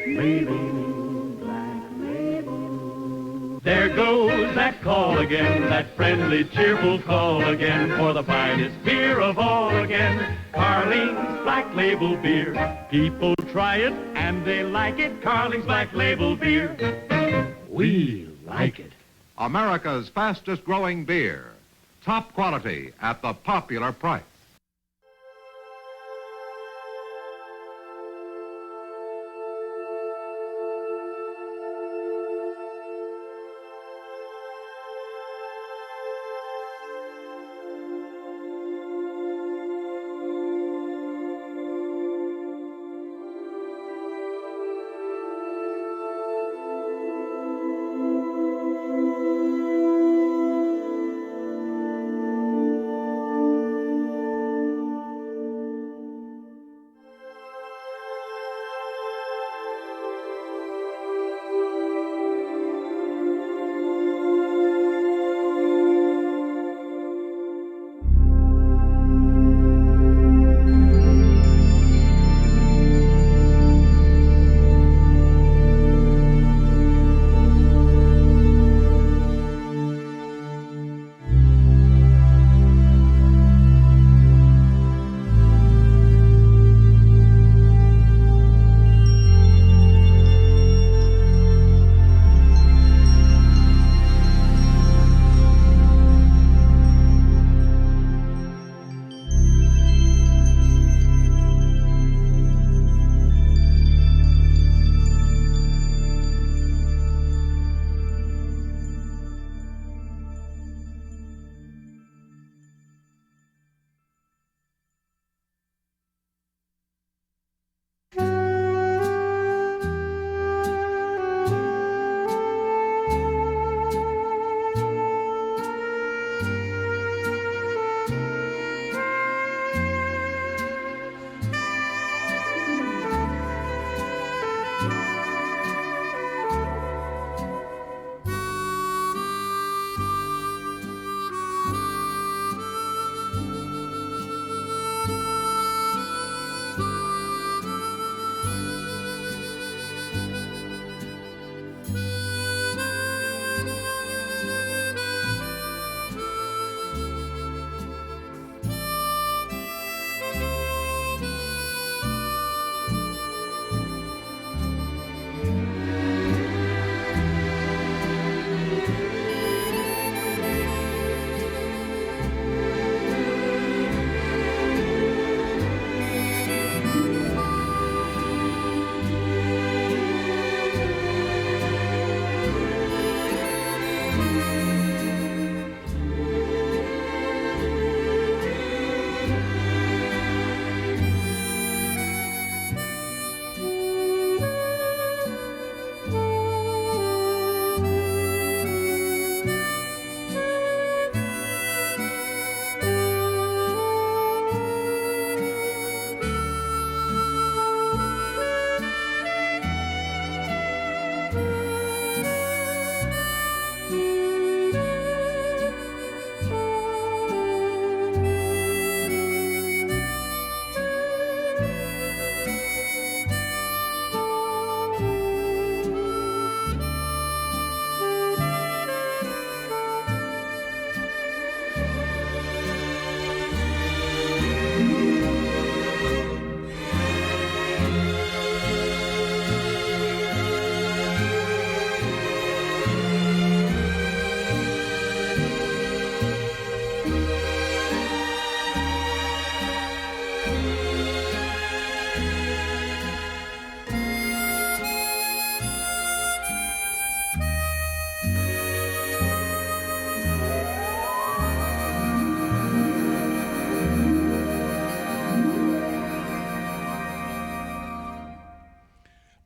O: Waving black label. There goes that call again, that friendly, cheerful call again, for the finest beer of all again, Carling's Black Label Beer. People try it and they like it, Carling's Black Label Beer. We like it.
I: America's fastest growing beer. Top quality at the popular price.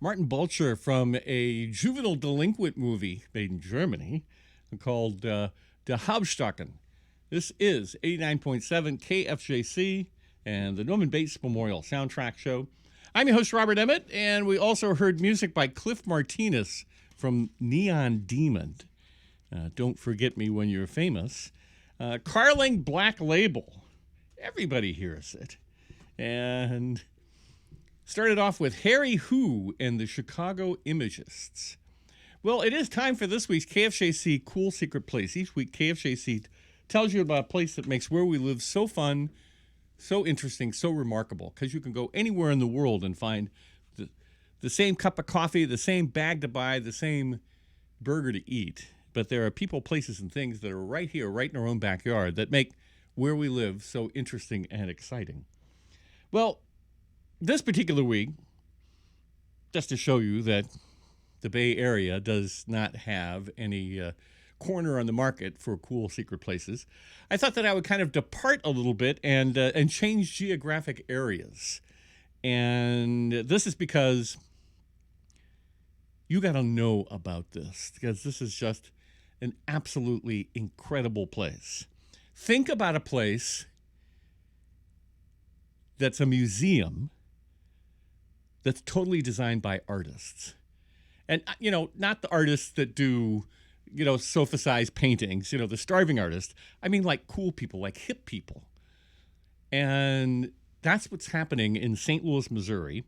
A: Martin Bulcher from a juvenile delinquent movie made in Germany called Der Hauptstachen. This is 89.7 KFJC and the Norman Bates Memorial Soundtrack Show. I'm your host, Robert Emmett, and we also heard music by Cliff Martinez from Neon Demon. Don't Forget Me When You're Famous. Carling Black Label. Everybody hears it. And started off with Harry Who and the Chicago Imagists. Well, it is time for this week's KFJC Cool Secret Place. Each week, KFJC tells you about a place that makes where we live so fun, so interesting, so remarkable, because you can go anywhere in the world and find the same cup of coffee, the same bag to buy, the same burger to eat. But there are people, places, and things that are right here, right in our own backyard, that make where we live so interesting and exciting. Well, this particular week, just to show you that the Bay Area does not have any corner on the market for cool secret places, I thought that I would kind of depart a little bit and change geographic areas. And this is because you got to know about this, because this is just an absolutely incredible place. Think about a place that's a museum that's totally designed by artists. And, you know, not the artists that do, you know, sofa-sized paintings, you know, the starving artists. I mean, like cool people, like hip people. And that's what's happening in St. Louis, Missouri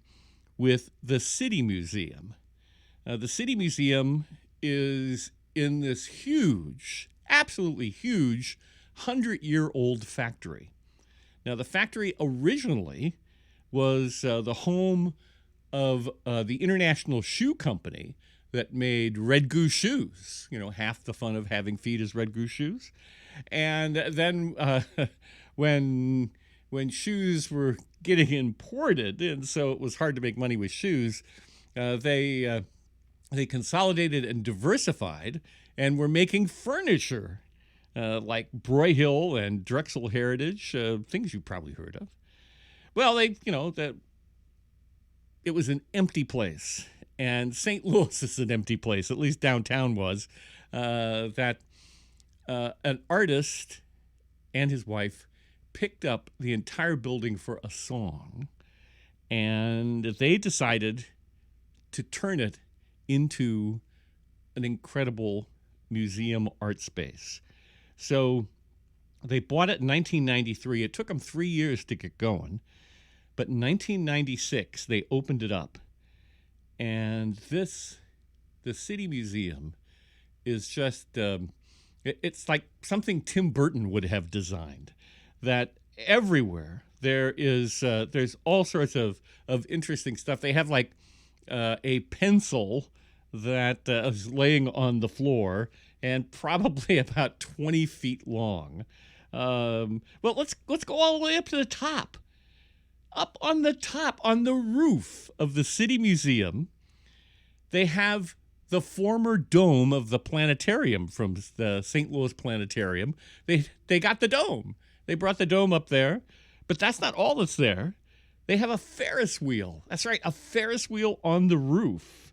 A: with the City Museum. The City Museum is in this huge, absolutely huge, 100-year-old factory. Now, the factory originally was the home of the International Shoe Company that made Red Goose shoes. You know, half the fun of having feet is Red Goose shoes. And then when shoes were getting imported, and so it was hard to make money with shoes, they consolidated and diversified and were making furniture like Broyhill and Drexel Heritage, things you probably heard of. Well, it was an empty place, and St. Louis is an empty place, at least downtown was, that an artist and his wife picked up the entire building for a song, and they decided to turn it into an incredible museum art space. So they bought it in 1993. It took them 3 years to get going. But in 1996, they opened it up. And the City Museum is just, it's like something Tim Burton would have designed. That everywhere there's all sorts of interesting stuff. They have like a pencil that is laying on the floor and probably about 20 feet long. Well, let's go all the way up to the top. Up on the top, on the roof of the City Museum, they have the former dome of the planetarium from the St. Louis Planetarium. They got the dome. They brought the dome up there, but that's not all that's there. They have a Ferris wheel. That's right, a Ferris wheel on the roof.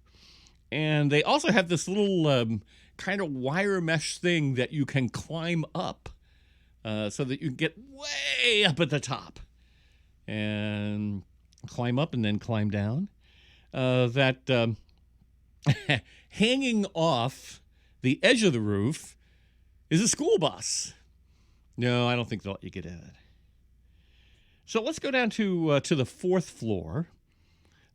A: And they also have this little kind of wire mesh thing that you can climb up so that you get way up at the top. And climb up and then climb down. Hanging off the edge of the roof is a school bus. No, I don't think they'll let you get in it. So let's go down to the fourth floor.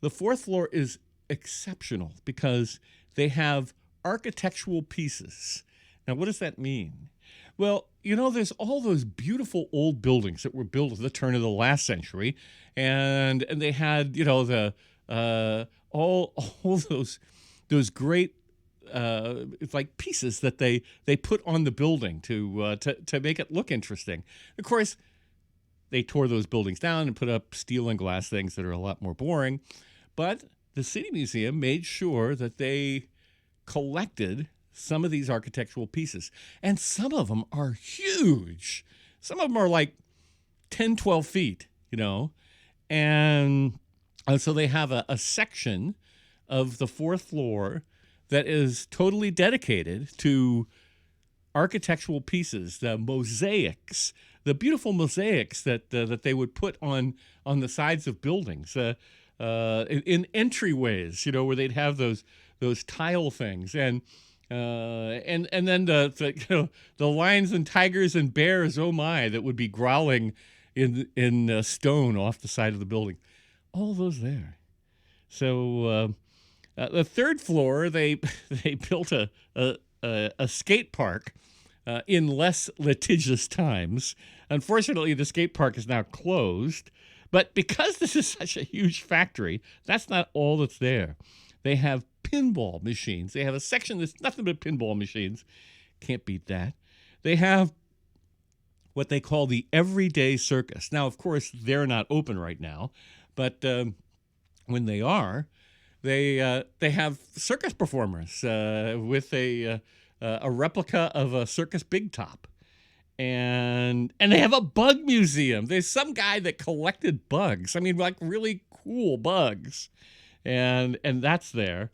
A: The fourth floor is exceptional because they have architectural pieces. Now, what does that mean? Well, you know, there's all those beautiful old buildings that were built at the turn of the last century, and they had, you know, the all those great it's like pieces that they put on the building to make it look interesting. Of course, they tore those buildings down and put up steel and glass things that are a lot more boring. But the City Museum made sure that they collected some of these architectural pieces. And some of them are huge. Some of them are like 10, 12 feet, you know. And so they have a section of the fourth floor that is totally dedicated to architectural pieces, the mosaics, the beautiful mosaics that they would put on the sides of buildings, in entryways, where they'd have those tile things, and then the lions and tigers and bears, oh my, that would be growling in stone off the side of the building. All those there. So the third floor, they built a skate park in less litigious times. Unfortunately, the skate park is now closed. But because this is such a huge factory, that's not all that's there. They have pinball machines. They have a section that's nothing but pinball machines. Can't beat that. They have what they call the Everyday Circus. Now, of course, they're not open right now, but when they are, they have circus performers with a replica of a circus big top. And they have a bug museum. There's some guy that collected bugs. I mean, like really cool bugs. And that's there.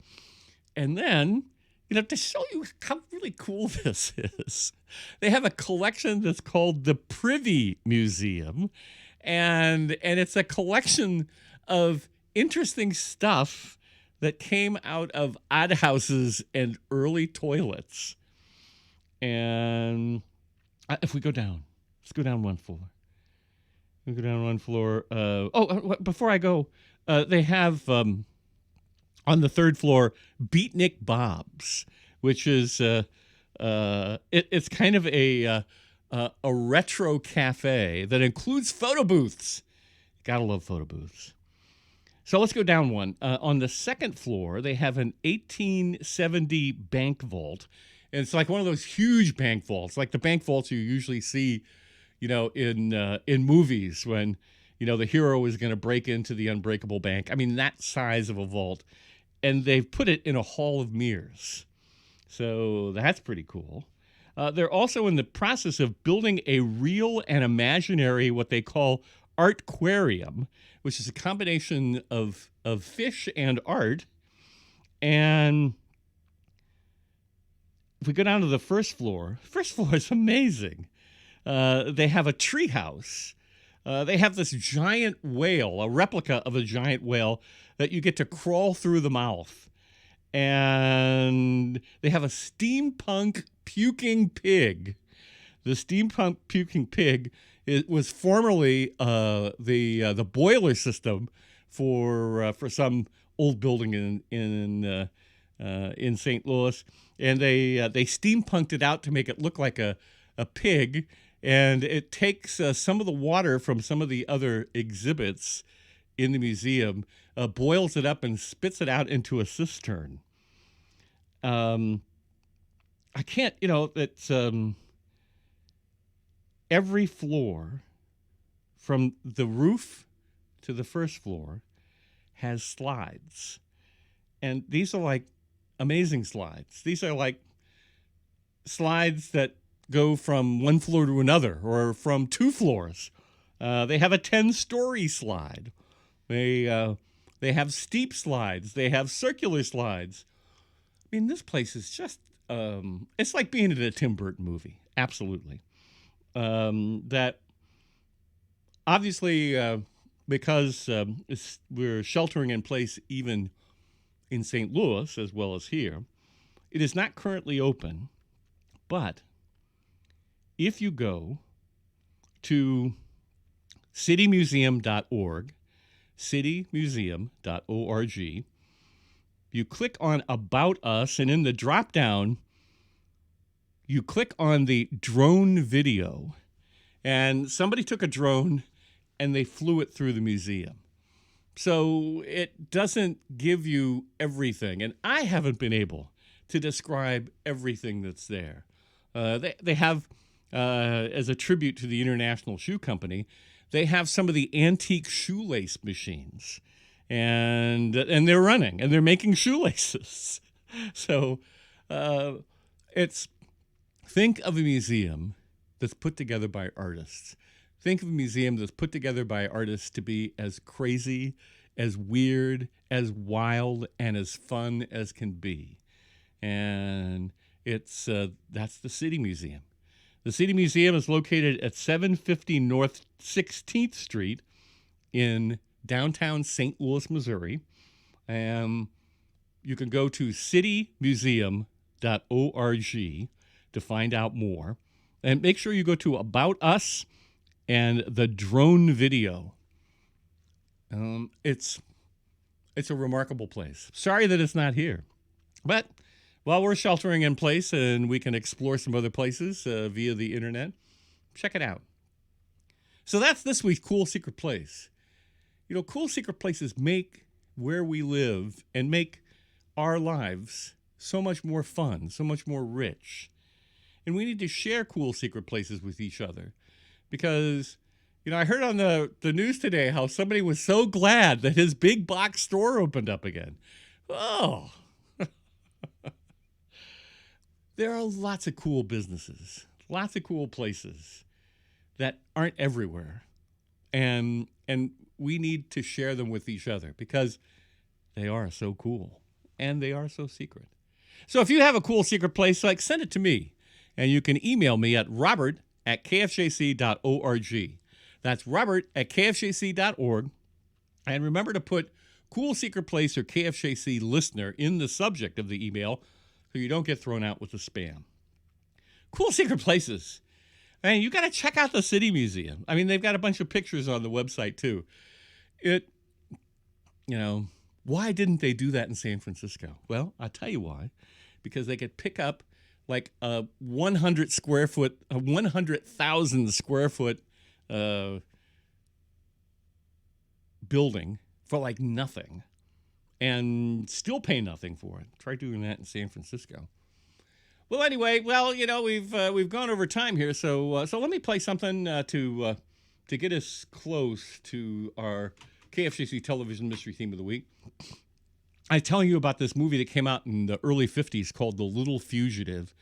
A: And then, to show you how really cool this is, they have a collection that's called the Privy Museum. And it's a collection of interesting stuff that came out of odd houses and early toilets. And if we go down, let's go down one floor. We go down one floor. Before I go, they have on the third floor Beatnik Bob's, which is it's kind of a retro cafe that includes photo booths. Gotta love photo booths. So let's go down one. On the second floor, they have an 1870 bank vault. And it's like one of those huge bank vaults, like the bank vaults you usually see, in movies when, the hero is going to break into the unbreakable bank. I mean, that size of a vault. And they've put it in a hall of mirrors. So that's pretty cool. They're also in the process of building a real and imaginary, what they call artquarium, which is a combination of fish and art. And if we go down to the first floor is amazing. They have a tree house. They have this giant whale, a replica of a giant whale that you get to crawl through the mouth. And they have a steampunk puking pig. The steampunk puking pig was formerly the boiler system for some old building in St. Louis. And they steampunked it out to make it look like a pig, and it takes some of the water from some of the other exhibits in the museum, boils it up and spits it out into a cistern. I can't, it's every floor from the roof to the first floor has slides, and these are like amazing slides. These are like slides that go from one floor to another or from two floors. They have a 10-story slide. They have steep slides. They have circular slides. I mean, this place is just, it's like being in a Tim Burton movie. Absolutely. That obviously, because we're sheltering in place even in St. Louis as well as here, it is not currently open, but if you go to citymuseum.org, citymuseum.org, you click on About Us, and in the drop-down, you click on the drone video, and somebody took a drone and they flew it through the museum. So it doesn't give you everything, and I haven't been able to describe everything that's there. They have, as a tribute to the International Shoe Company, they have some of the antique shoelace machines, and they're running, and they're making shoelaces. So think of a museum that's put together by artists. Think of a museum that's put together by artists to be as crazy as weird, as wild, and as fun as can be. And it's that's the City Museum. The City Museum is located at 750 North 16th Street in downtown St. Louis, Missouri. And you can go to citymuseum.org to find out more. And make sure you go to About Us and the drone video. It's a remarkable place. Sorry that it's not here. But while we're sheltering in place and we can explore some other places via the internet, check it out. So that's this week's Cool Secret Place. You know, cool secret places make where we live and make our lives so much more fun, so much more rich. And we need to share cool secret places with each other because, you know, I heard on the news today how somebody was so glad that his big box store opened up again. Oh, there are lots of cool businesses, lots of cool places that aren't everywhere. And we need to share them with each other because they are so cool and they are so secret. So if you have a cool secret place, like, send it to me. And you can email me at robert@kfjc.org. That's robert@kfjc.org. And remember to put Cool Secret Place or KFJC Listener in the subject of the email so you don't get thrown out with the spam. Cool secret places. And you got to check out the City Museum. I mean, they've got a bunch of pictures on the website, too. Why didn't they do that in San Francisco? Well, I'll tell you why. Because they could pick up like a 100,000 square foot building for like nothing and still pay nothing for it. Try doing that in San Francisco. Well, anyway, we've gone over time here, so let me play something to get us close to our KFJC television mystery theme of the week. I'm telling you about this movie that came out in the early 50s called The Little Fugitive,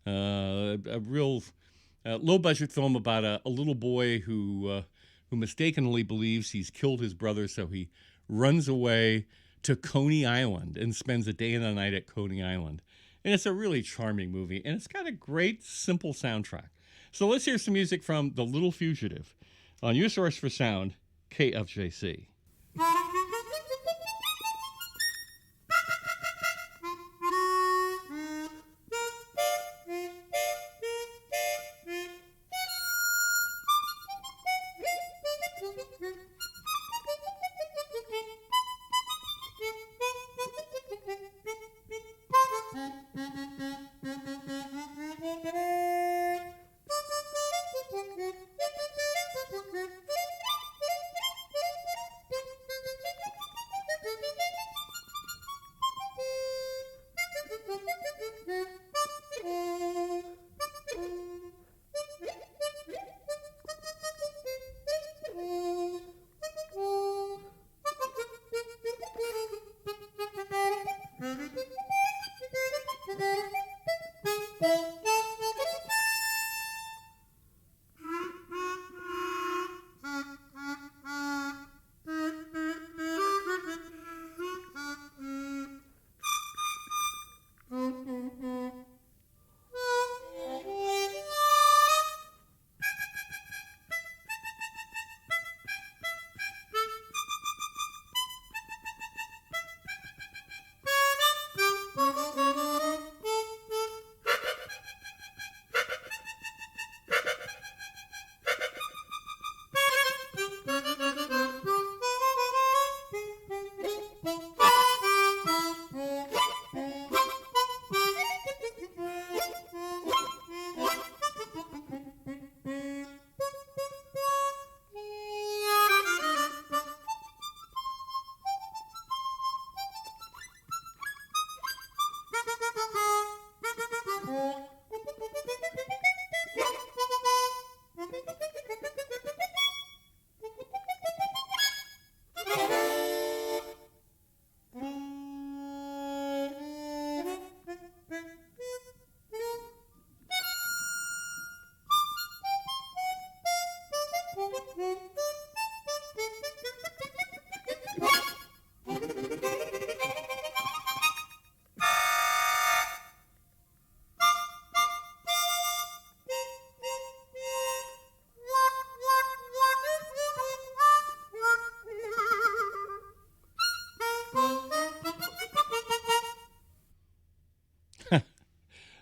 A: a real low-budget film about a little boy who mistakenly believes he's killed his brother, so he runs away to Coney Island and spends a day and a night at Coney Island. And it's a really charming movie, and it's got a great, simple soundtrack. So let's hear some music from The Little Fugitive on your source for sound, KFJC.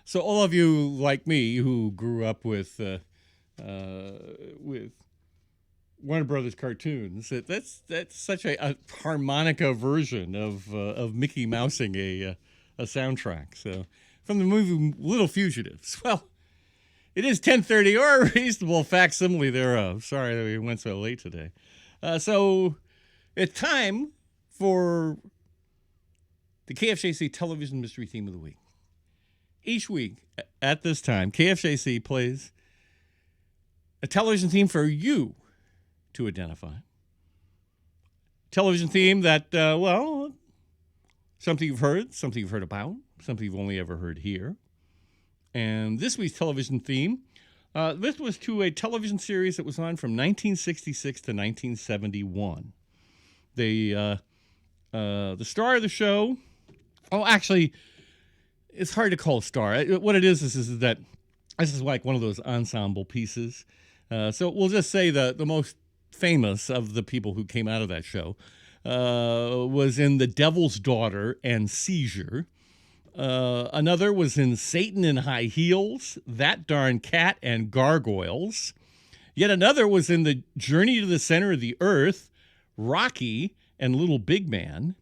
A: So all of you like me who grew up with Warner Brothers cartoons, that's such a harmonica version of Mickey Mousing a soundtrack. So from the movie Little Fugitives. Well, it is 10:30 or a reasonable facsimile thereof. Sorry that we went so late today. So it's time for the KFJC Television Mystery Theme of the Week. Each week at this time, KFJC plays a television theme for you to identify. Television theme that, something you've heard about, something you've only ever heard here. And this week's television theme, this was to a television series that was on from 1966 to 1971. The star of the show, actually, it's hard to call a star. What it is that this is like one of those ensemble pieces. So we'll just say the most famous of the people who came out of that show was in The Devil's Daughter and Seizure. Another was in Satan in High Heels, That Darn Cat, and Gargoyles. Yet another was in The Journey to the Center of the Earth, Rocky, and Little Big Man.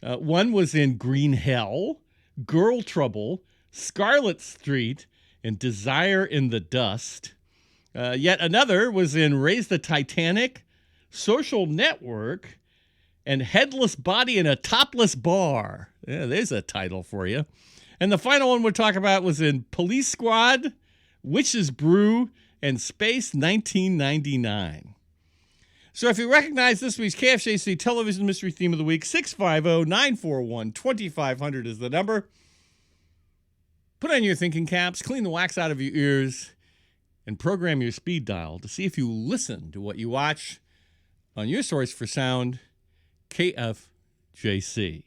A: One was in Green Hell, Girl Trouble, Scarlet Street, and Desire in the Dust. Yet another was in Raise the Titanic, Social Network, and Headless Body in a Topless Bar. Yeah, there's a title for you. And the final one we'll talk about was in Police Squad, Witch's Brew, and Space 1999. So if you recognize this week's KFJC Television Mystery Theme of the Week, 650-941-2500 is the number. Put on your thinking caps, clean the wax out of your ears, and program your speed dial to see if you listen to what you watch on your source for sound, KFJC.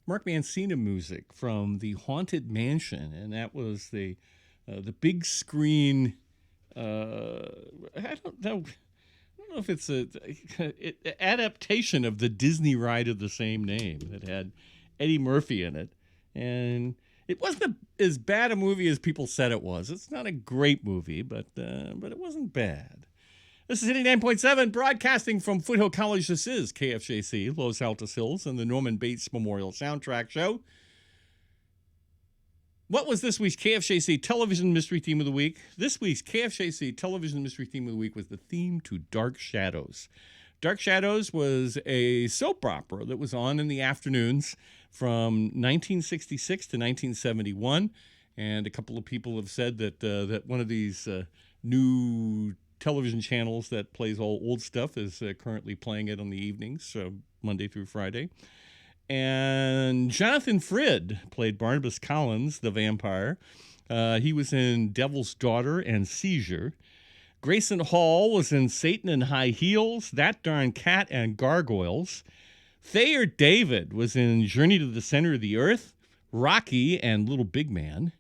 A: Mark Mancina music from the Haunted Mansion, and that was the big screen. I don't know if it's a adaptation of the Disney ride of the same name that had Eddie Murphy in it, and it wasn't as bad a movie as people said it was. It's not a great movie, but it wasn't bad. This is 89.7, broadcasting from Foothill College. This is KFJC, Los Altos Hills, and the Norman Bates Memorial Soundtrack Show. What was this week's KFJC Television Mystery Theme of the Week? This week's KFJC Television Mystery Theme of the Week was the theme to Dark Shadows. Dark Shadows was a soap opera that was on in the afternoons from 1966 to 1971, and a couple of people have said that that one of these new television channels that plays all old stuff is currently playing it on the evenings, Monday through Friday. And Jonathan Frid played Barnabas Collins, the vampire. He was in Devil's Daughter and Seizure. Grayson Hall was in Satan in High Heels, That Darn Cat, and Gargoyles. Thayer David was in Journey to the Center of the Earth, Rocky, and Little Big Man.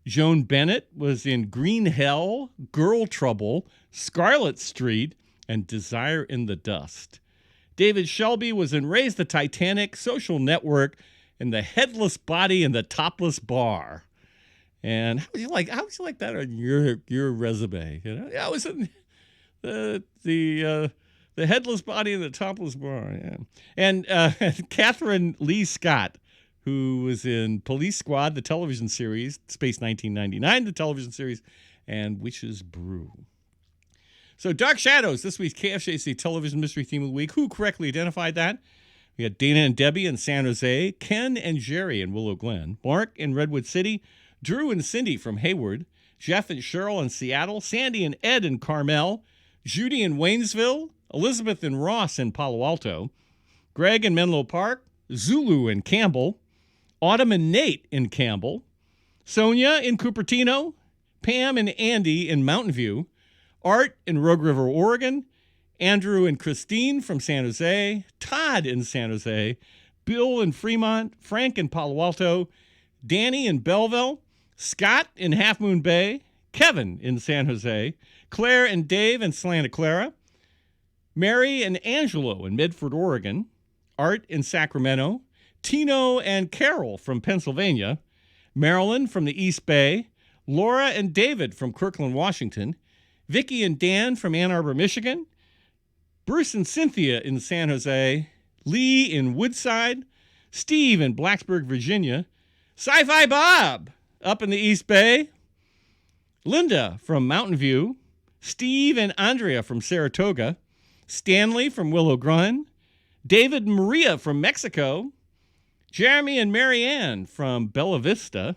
A: Joan Bennett was in Green Hell, Girl Trouble, Scarlet Street, and Desire in the Dust. David Shelby was in Raise the Titanic, Social Network, and The Headless Body and the Topless Bar. And how would you like that on your resume? You know, I was in the Headless Body and the Topless Bar. Yeah. And Catherine Lee Scott, who was in Police Squad, the television series, Space 1999, the television series, and Witch's Brew. So Dark Shadows, this week's KFJC Television Mystery Theme of the Week. Who correctly identified that? We had Dana and Debbie in San Jose, Ken and Jerry in Willow Glen, Mark in Redwood City, Drew and Cindy from Hayward, Jeff and Cheryl in Seattle, Sandy and Ed in Carmel, Judy in Waynesville, Elizabeth and Ross in Palo Alto, Greg in Menlo Park, Zulu in Campbell, Autumn and Nate in Campbell, Sonia in Cupertino, Pam and Andy in Mountain View, Art in Rogue River, Oregon, Andrew and Christine from San Jose, Todd in San Jose, Bill in Fremont, Frank in Palo Alto, Danny in Belleville, Scott in Half Moon Bay, Kevin in San Jose, Claire and Dave in Santa Clara, Mary and Angelo in Medford, Oregon, Art in Sacramento, Tino and Carol from Pennsylvania, Marilyn from the East Bay, Laura and David from Kirkland, Washington, Vicky and Dan from Ann Arbor, Michigan, Bruce and Cynthia in San Jose, Lee in Woodside, Steve in Blacksburg, Virginia, Sci-Fi Bob up in the East Bay, Linda from Mountain View, Steve and Andrea from Saratoga, Stanley from Willow Grun, David and Maria from Mexico, Jeremy and Marianne from Bella Vista,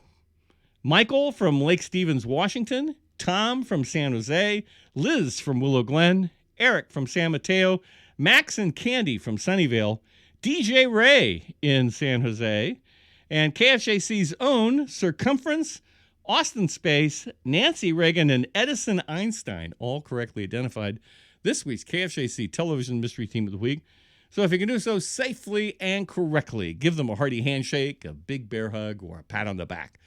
A: Michael from Lake Stevens, Washington, Tom from San Jose, Liz from Willow Glen, Eric from San Mateo, Max and Candy from Sunnyvale, DJ Ray in San Jose, and KFJC's own Circumference, Austin Space, Nancy Reagan, and Edison Einstein, all correctly identified. This week's KFJC Television Mystery Theme of the Week. So if you can do so safely and correctly, give them a hearty handshake, a big bear hug, or a pat on the back.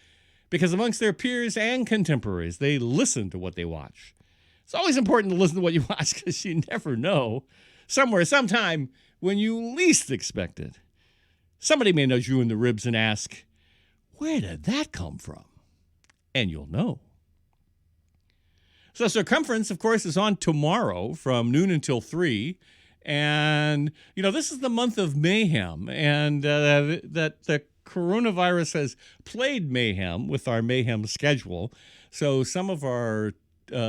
A: Because amongst their peers and contemporaries, they listen to what they watch. It's always important to listen to what you watch because you never know. Somewhere, sometime, when you least expect it, somebody may nudge you in the ribs and ask, where did that come from? And you'll know. So Circumference, of course, is on tomorrow from noon until 3. And, you know, this is the month of mayhem, and that the coronavirus has played mayhem with our mayhem schedule. So some of our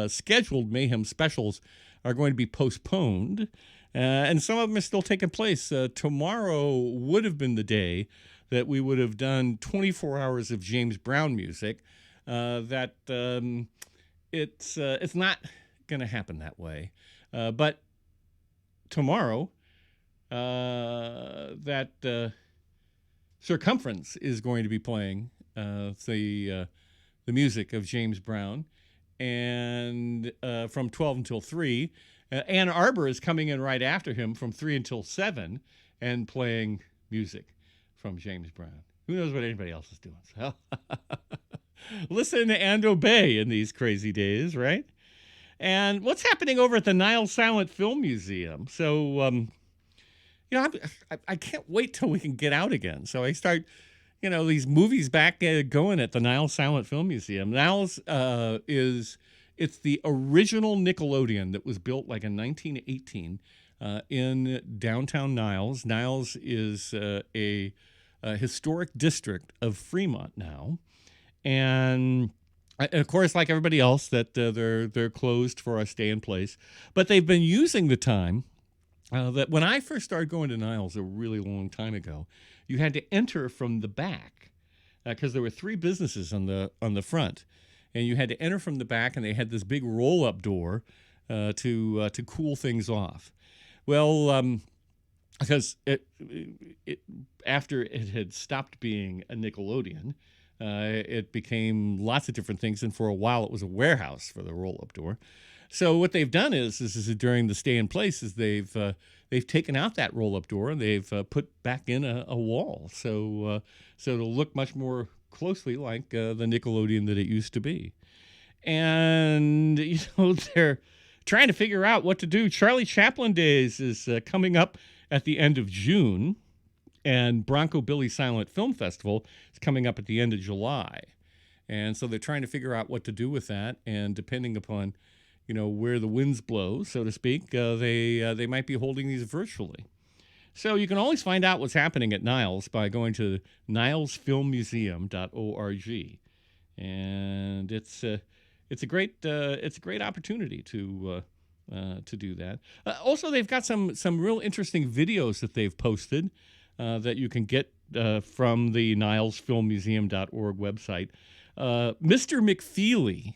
A: scheduled mayhem specials are going to be postponed, and some of them are still taking place. Tomorrow would have been the day that we would have done 24 hours of James Brown music. It's not going to happen that way. But tomorrow, Circumference is going to be playing the music of James Brown, and from 12 until 3. Ann Arbor is coming in right after him from 3 until 7 and playing music from James Brown. Who knows what anybody else is doing? So listen and obey in these crazy days, right? And what's happening over at the Nile Silent Film Museum? So, I can't wait till we can get out again. So I start, these movies back going at the Nile Silent Film Museum. Niles is It's the original Nickelodeon that was built like in 1918 in downtown Niles. Niles is a historic district of Fremont now. And of course, like everybody else, that they're closed for a stay in place. But they've been using the time that when I first started going to Niles a really long time ago, you had to enter from the back because there were 3 businesses on the front, and you had to enter from the back, and they had this big roll-up door to cool things off. Well, because after it had stopped being a Nickelodeon, it became lots of different things, and for a while it was a warehouse for the roll-up door. So what they've done is during the stay in place is they've taken out that roll-up door and they've put back in a wall, so it'll look much more closely like the Nickelodeon that it used to be. And they're trying to figure out what to do. Charlie Chaplin Days is coming up at the end of June, and Bronco Billy Silent Film Festival is coming up at the end of July. And so they're trying to figure out what to do with that, and depending upon where the winds blow, so to speak, they might be holding these virtually. So you can always find out what's happening at Niles by going to nilesfilmmuseum.org, and it's a great opportunity to do that. Also, they've got some real interesting videos that they've posted that you can get from the nilesfilmmuseum.org website. Mr. McFeely,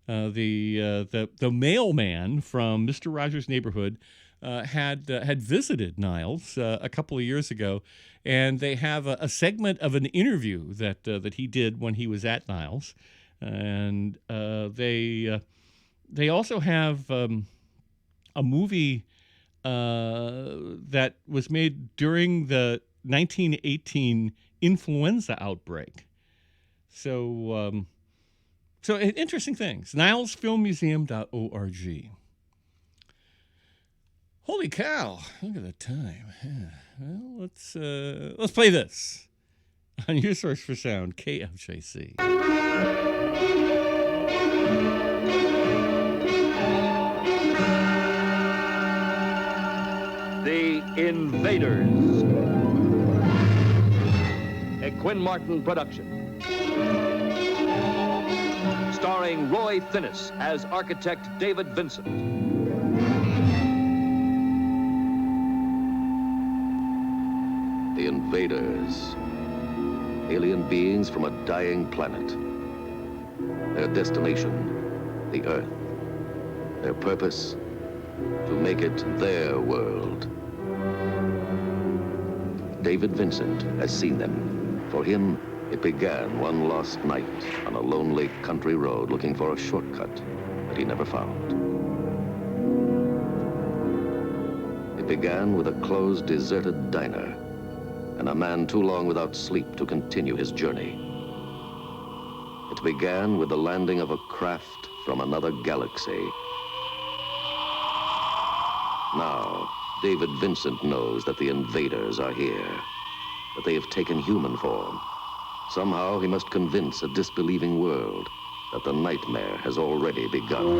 A: the mailman from Mr. Rogers' Neighborhood, had visited Niles a couple of years ago, and they have a segment of an interview that he did when he was at Niles, and they also have a movie that was made during the 1918 influenza outbreak. So interesting things. nilesfilmmuseum.org. Holy cow! Look at the time. Yeah. Well, let's play this on your source for sound, KFJC.
J: The Invaders, a Quinn Martin production, starring Roy Finnis as architect David Vincent.
L: The Invaders, alien beings from a dying planet. Their destination, the Earth. Their purpose, to make it their world. David Vincent has seen them. For him, it began one lost night on a lonely country road looking for a shortcut that he never found. It began with a closed, deserted diner and a man too long without sleep to continue his journey. It began with the landing of a craft from another galaxy. Now, David Vincent knows that the invaders are here, that they have taken human form. Somehow he must convince a disbelieving world that the nightmare has already begun.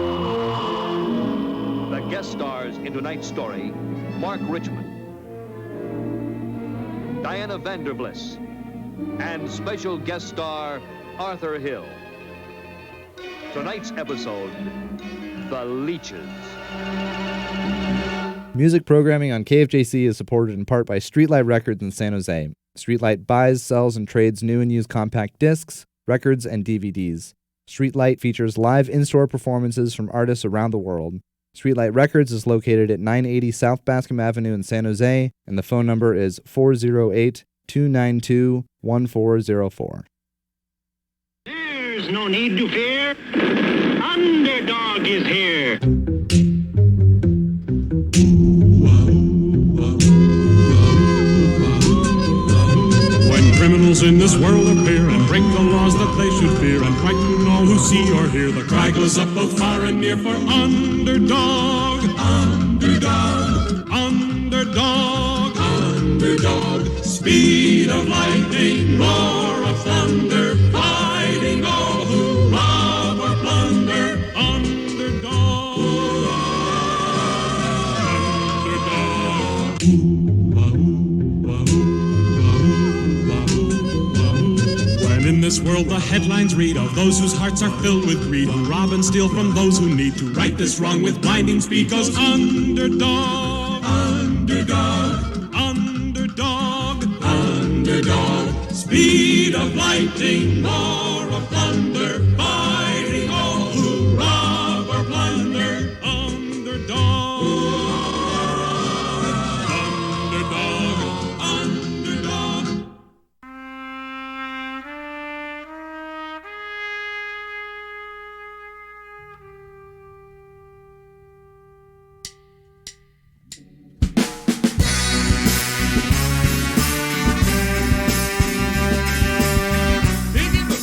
J: The guest stars in tonight's story: Mark Richmond, Diana Vanderbliss, and special guest star Arthur Hill. Tonight's episode, The Leeches.
W: Music programming on KFJC is supported in part by Streetlight Records in San Jose. Streetlight buys, sells, and trades new and used compact discs, records, and DVDs. Streetlight features live in-store performances from artists around the world. Streetlight Records is located at 980 South Bascom Avenue in San Jose, and the phone number is 408-292-1404.
X: There's no need to fear. Underdog is here.
R: Criminals in this world appear and break the laws that they should fear and frighten all who see or hear. The cry goes up both far and near for underdog, underdog, underdog, underdog. Speed of lightning, roar of thunder, fighting all who rob or plunder. Underdog. world the headlines read of those whose hearts are filled with greed, who rob and steal from those who need to right this wrong with blinding speed. Goes underdog, underdog, underdog, underdog. Speed of lightning, roar of thunder, fighting all who rob or plunder. Underdog, underdog, underdog.
C: If you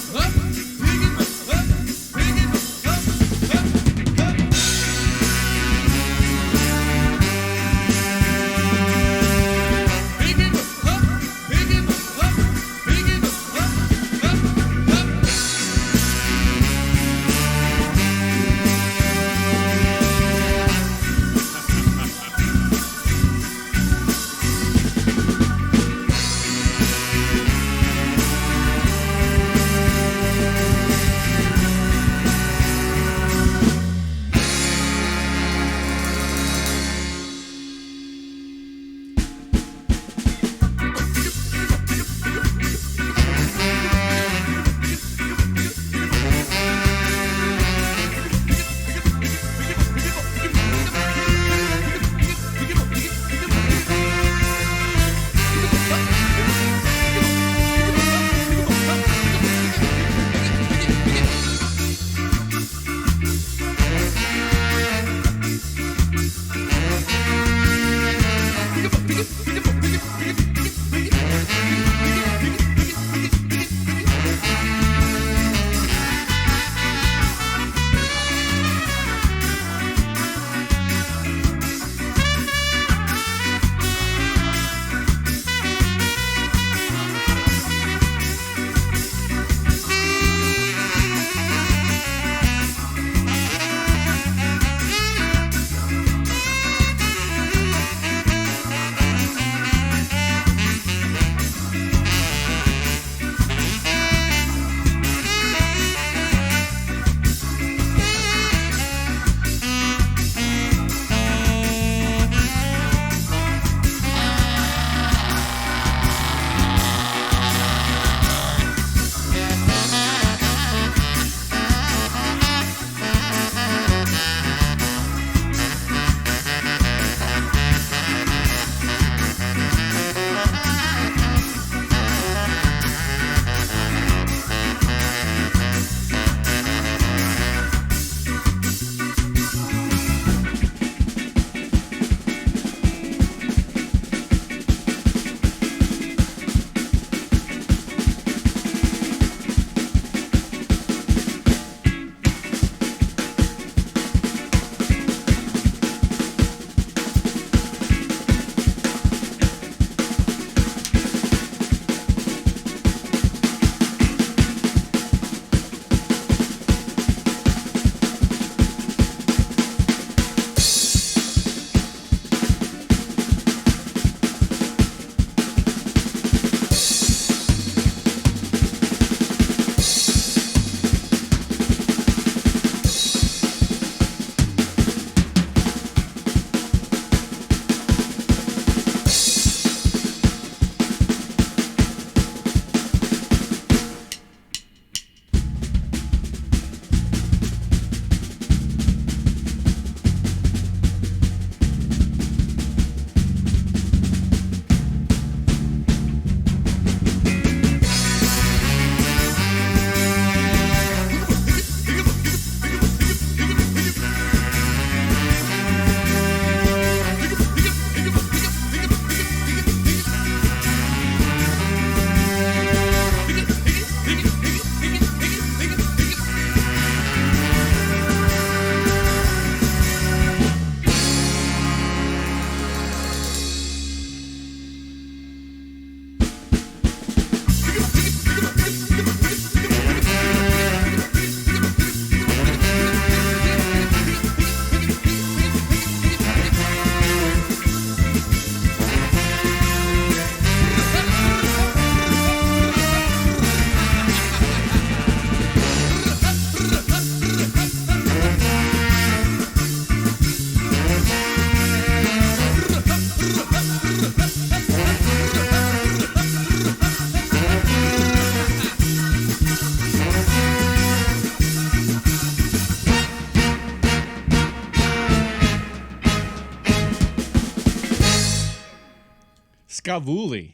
A: Scavulli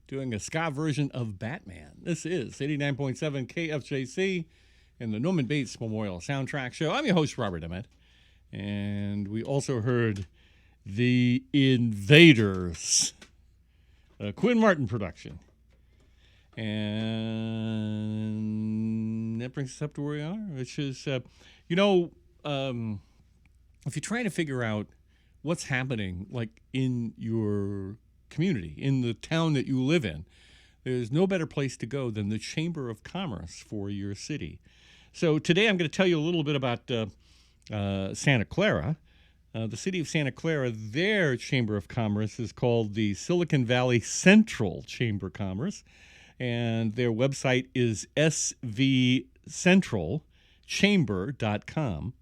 A: doing a ska version of Batman. This is 89.7 KFJC and the Norman Bates Memorial Soundtrack Show. I'm your host, Robert Emmett. And we also heard The Invaders, a Quinn Martin production. And that brings us up to where we are, which is, if you're trying to figure out what's happening, like in your community, in the town that you live in, there's no better place to go than the Chamber of Commerce for your city. So today I'm going to tell you a little bit about Santa Clara. The city of Santa Clara, their Chamber of Commerce is called the Silicon Valley Central Chamber of Commerce, and their website is svcentralchamber.com.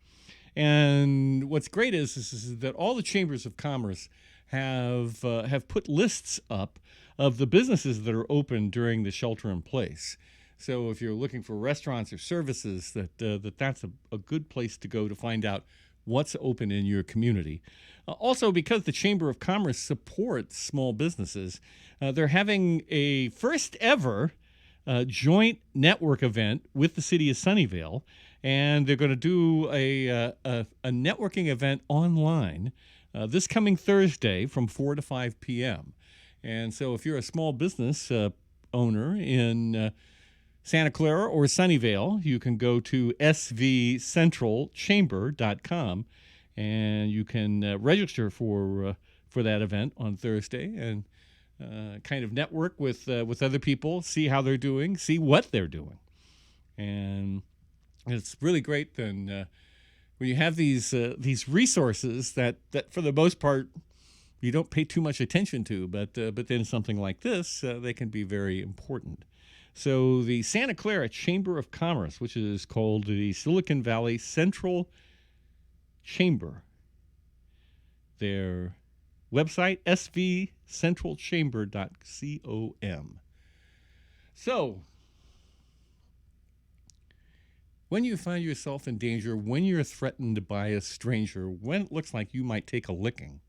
A: And what's great is that all the chambers of commerce have put lists up of the businesses that are open during the shelter-in-place. So if you're looking for restaurants or services, that's a good place to go to find out what's open in your community. Also, because the Chamber of Commerce supports small businesses, they're having a first-ever joint network event with the city of Sunnyvale, and they're going to do a networking event online this coming Thursday from 4 to 5 p.m. And so if you're a small business owner in Santa Clara or Sunnyvale, you can go to svcentralchamber.com, and you can register for that event on Thursday and kind of network with other people, see how they're doing, see what they're doing. And it's really great then when you have these resources that for the most part you don't pay too much attention to, but then something like this, they can be very important. So the Santa Clara Chamber of Commerce, which is called the Silicon Valley Central Chamber, their website, svcentralchamber.com. So when you find yourself in danger, when you're threatened by a stranger, when it looks like you might take a licking,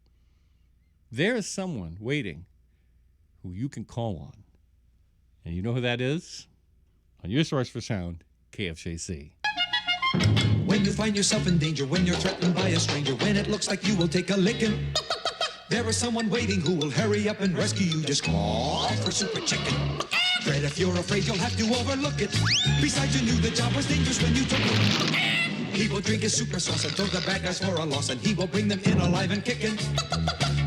A: there is someone waiting who you can call on. And you know who that is? On your source for sound, KFJC.
S: When you find yourself in danger, when you're threatened by a stranger, when it looks like you will take a licking, there is someone waiting who will hurry up and rescue you. Just call for Super Chicken. Fred, if you're afraid, you'll have to overlook it. Besides, you knew the job was dangerous when you took it. He will drink his super sauce and throw the bad guys for a loss, and he will bring them in alive and kicking.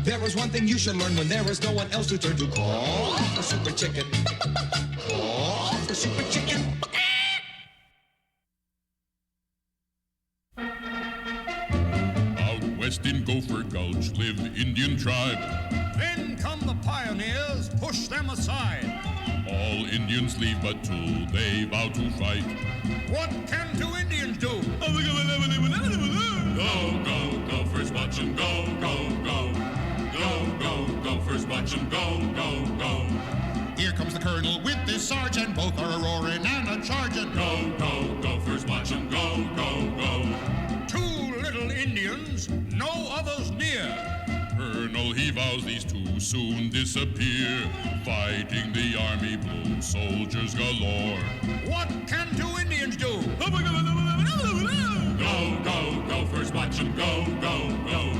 S: There is one thing you should learn when there is no one else to turn to. Call for Super Chicken. Call for Super Chicken.
R: Out west in Gopher Gulch live Indian tribe.
B: Then come the pioneers, push them aside.
R: All Indians leave but two, they vow to fight.
B: What can two Indians do?
R: Go, go, Gophers, watch 'em go, go, go. Go, go, Gophers, watch 'em go, go, go.
B: Here comes the colonel with his sergeant, both are a-roaring and a-charging.
R: Go, go, Gophers, watch 'em go, go, go.
B: Two little Indians, no others near.
R: Colonel, he vows these two soon disappear. Fighting the army blue, soldiers galore.
B: What can two Indians do?
R: Go, go, Gophers, watch 'em go, go, go.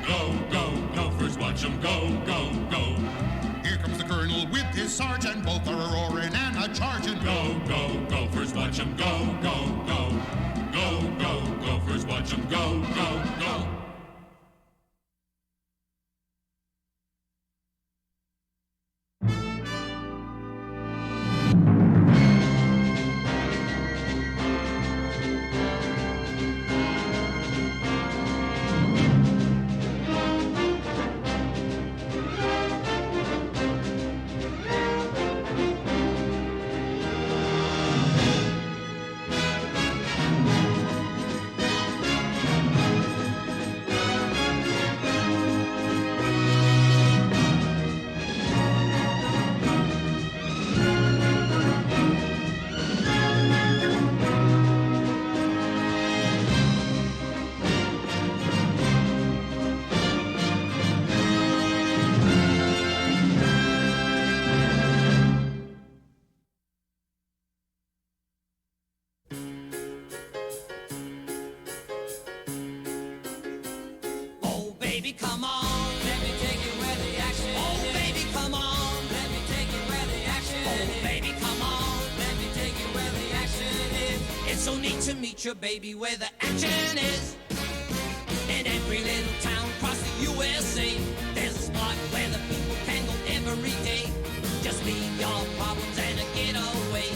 R: Go, go, Gophers, watch 'em go, go, go.
B: Here comes the colonel with his sergeant, both are a-roaring and a-charging.
R: Go, go, Gophers, watch 'em go, go, go. Go, go, Gophers, watch 'em go, go, go.
G: baby, come on. Let me take you where the action is. Oh, baby, come on. Let me take you where the action is. Oh, baby, come on. Let me take you where the action is. It's so neat to meet your baby where the action is. In every little town across the USA, there's a spot where the people can go every day. Just leave your problems and a getaway.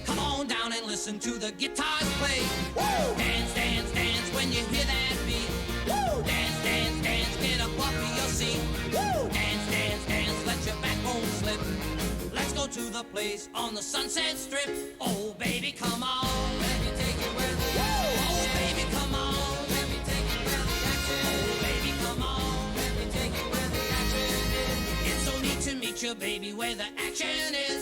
G: Come on down and listen to the guitars play. Woo! Dance, dance, dance when you hear that beat. Woo! Dance, dance, dance, get up off of your seat. Woo! Dance, dance, dance, let your backbone slip. Let's go to the place on the Sunset Strip. Oh, baby, come on. Let me take you where the action is. Oh, baby, come on. Let me take you where the action is. Oh, baby, come on. Let me take you where the action is. It's so neat to meet your baby where the action is.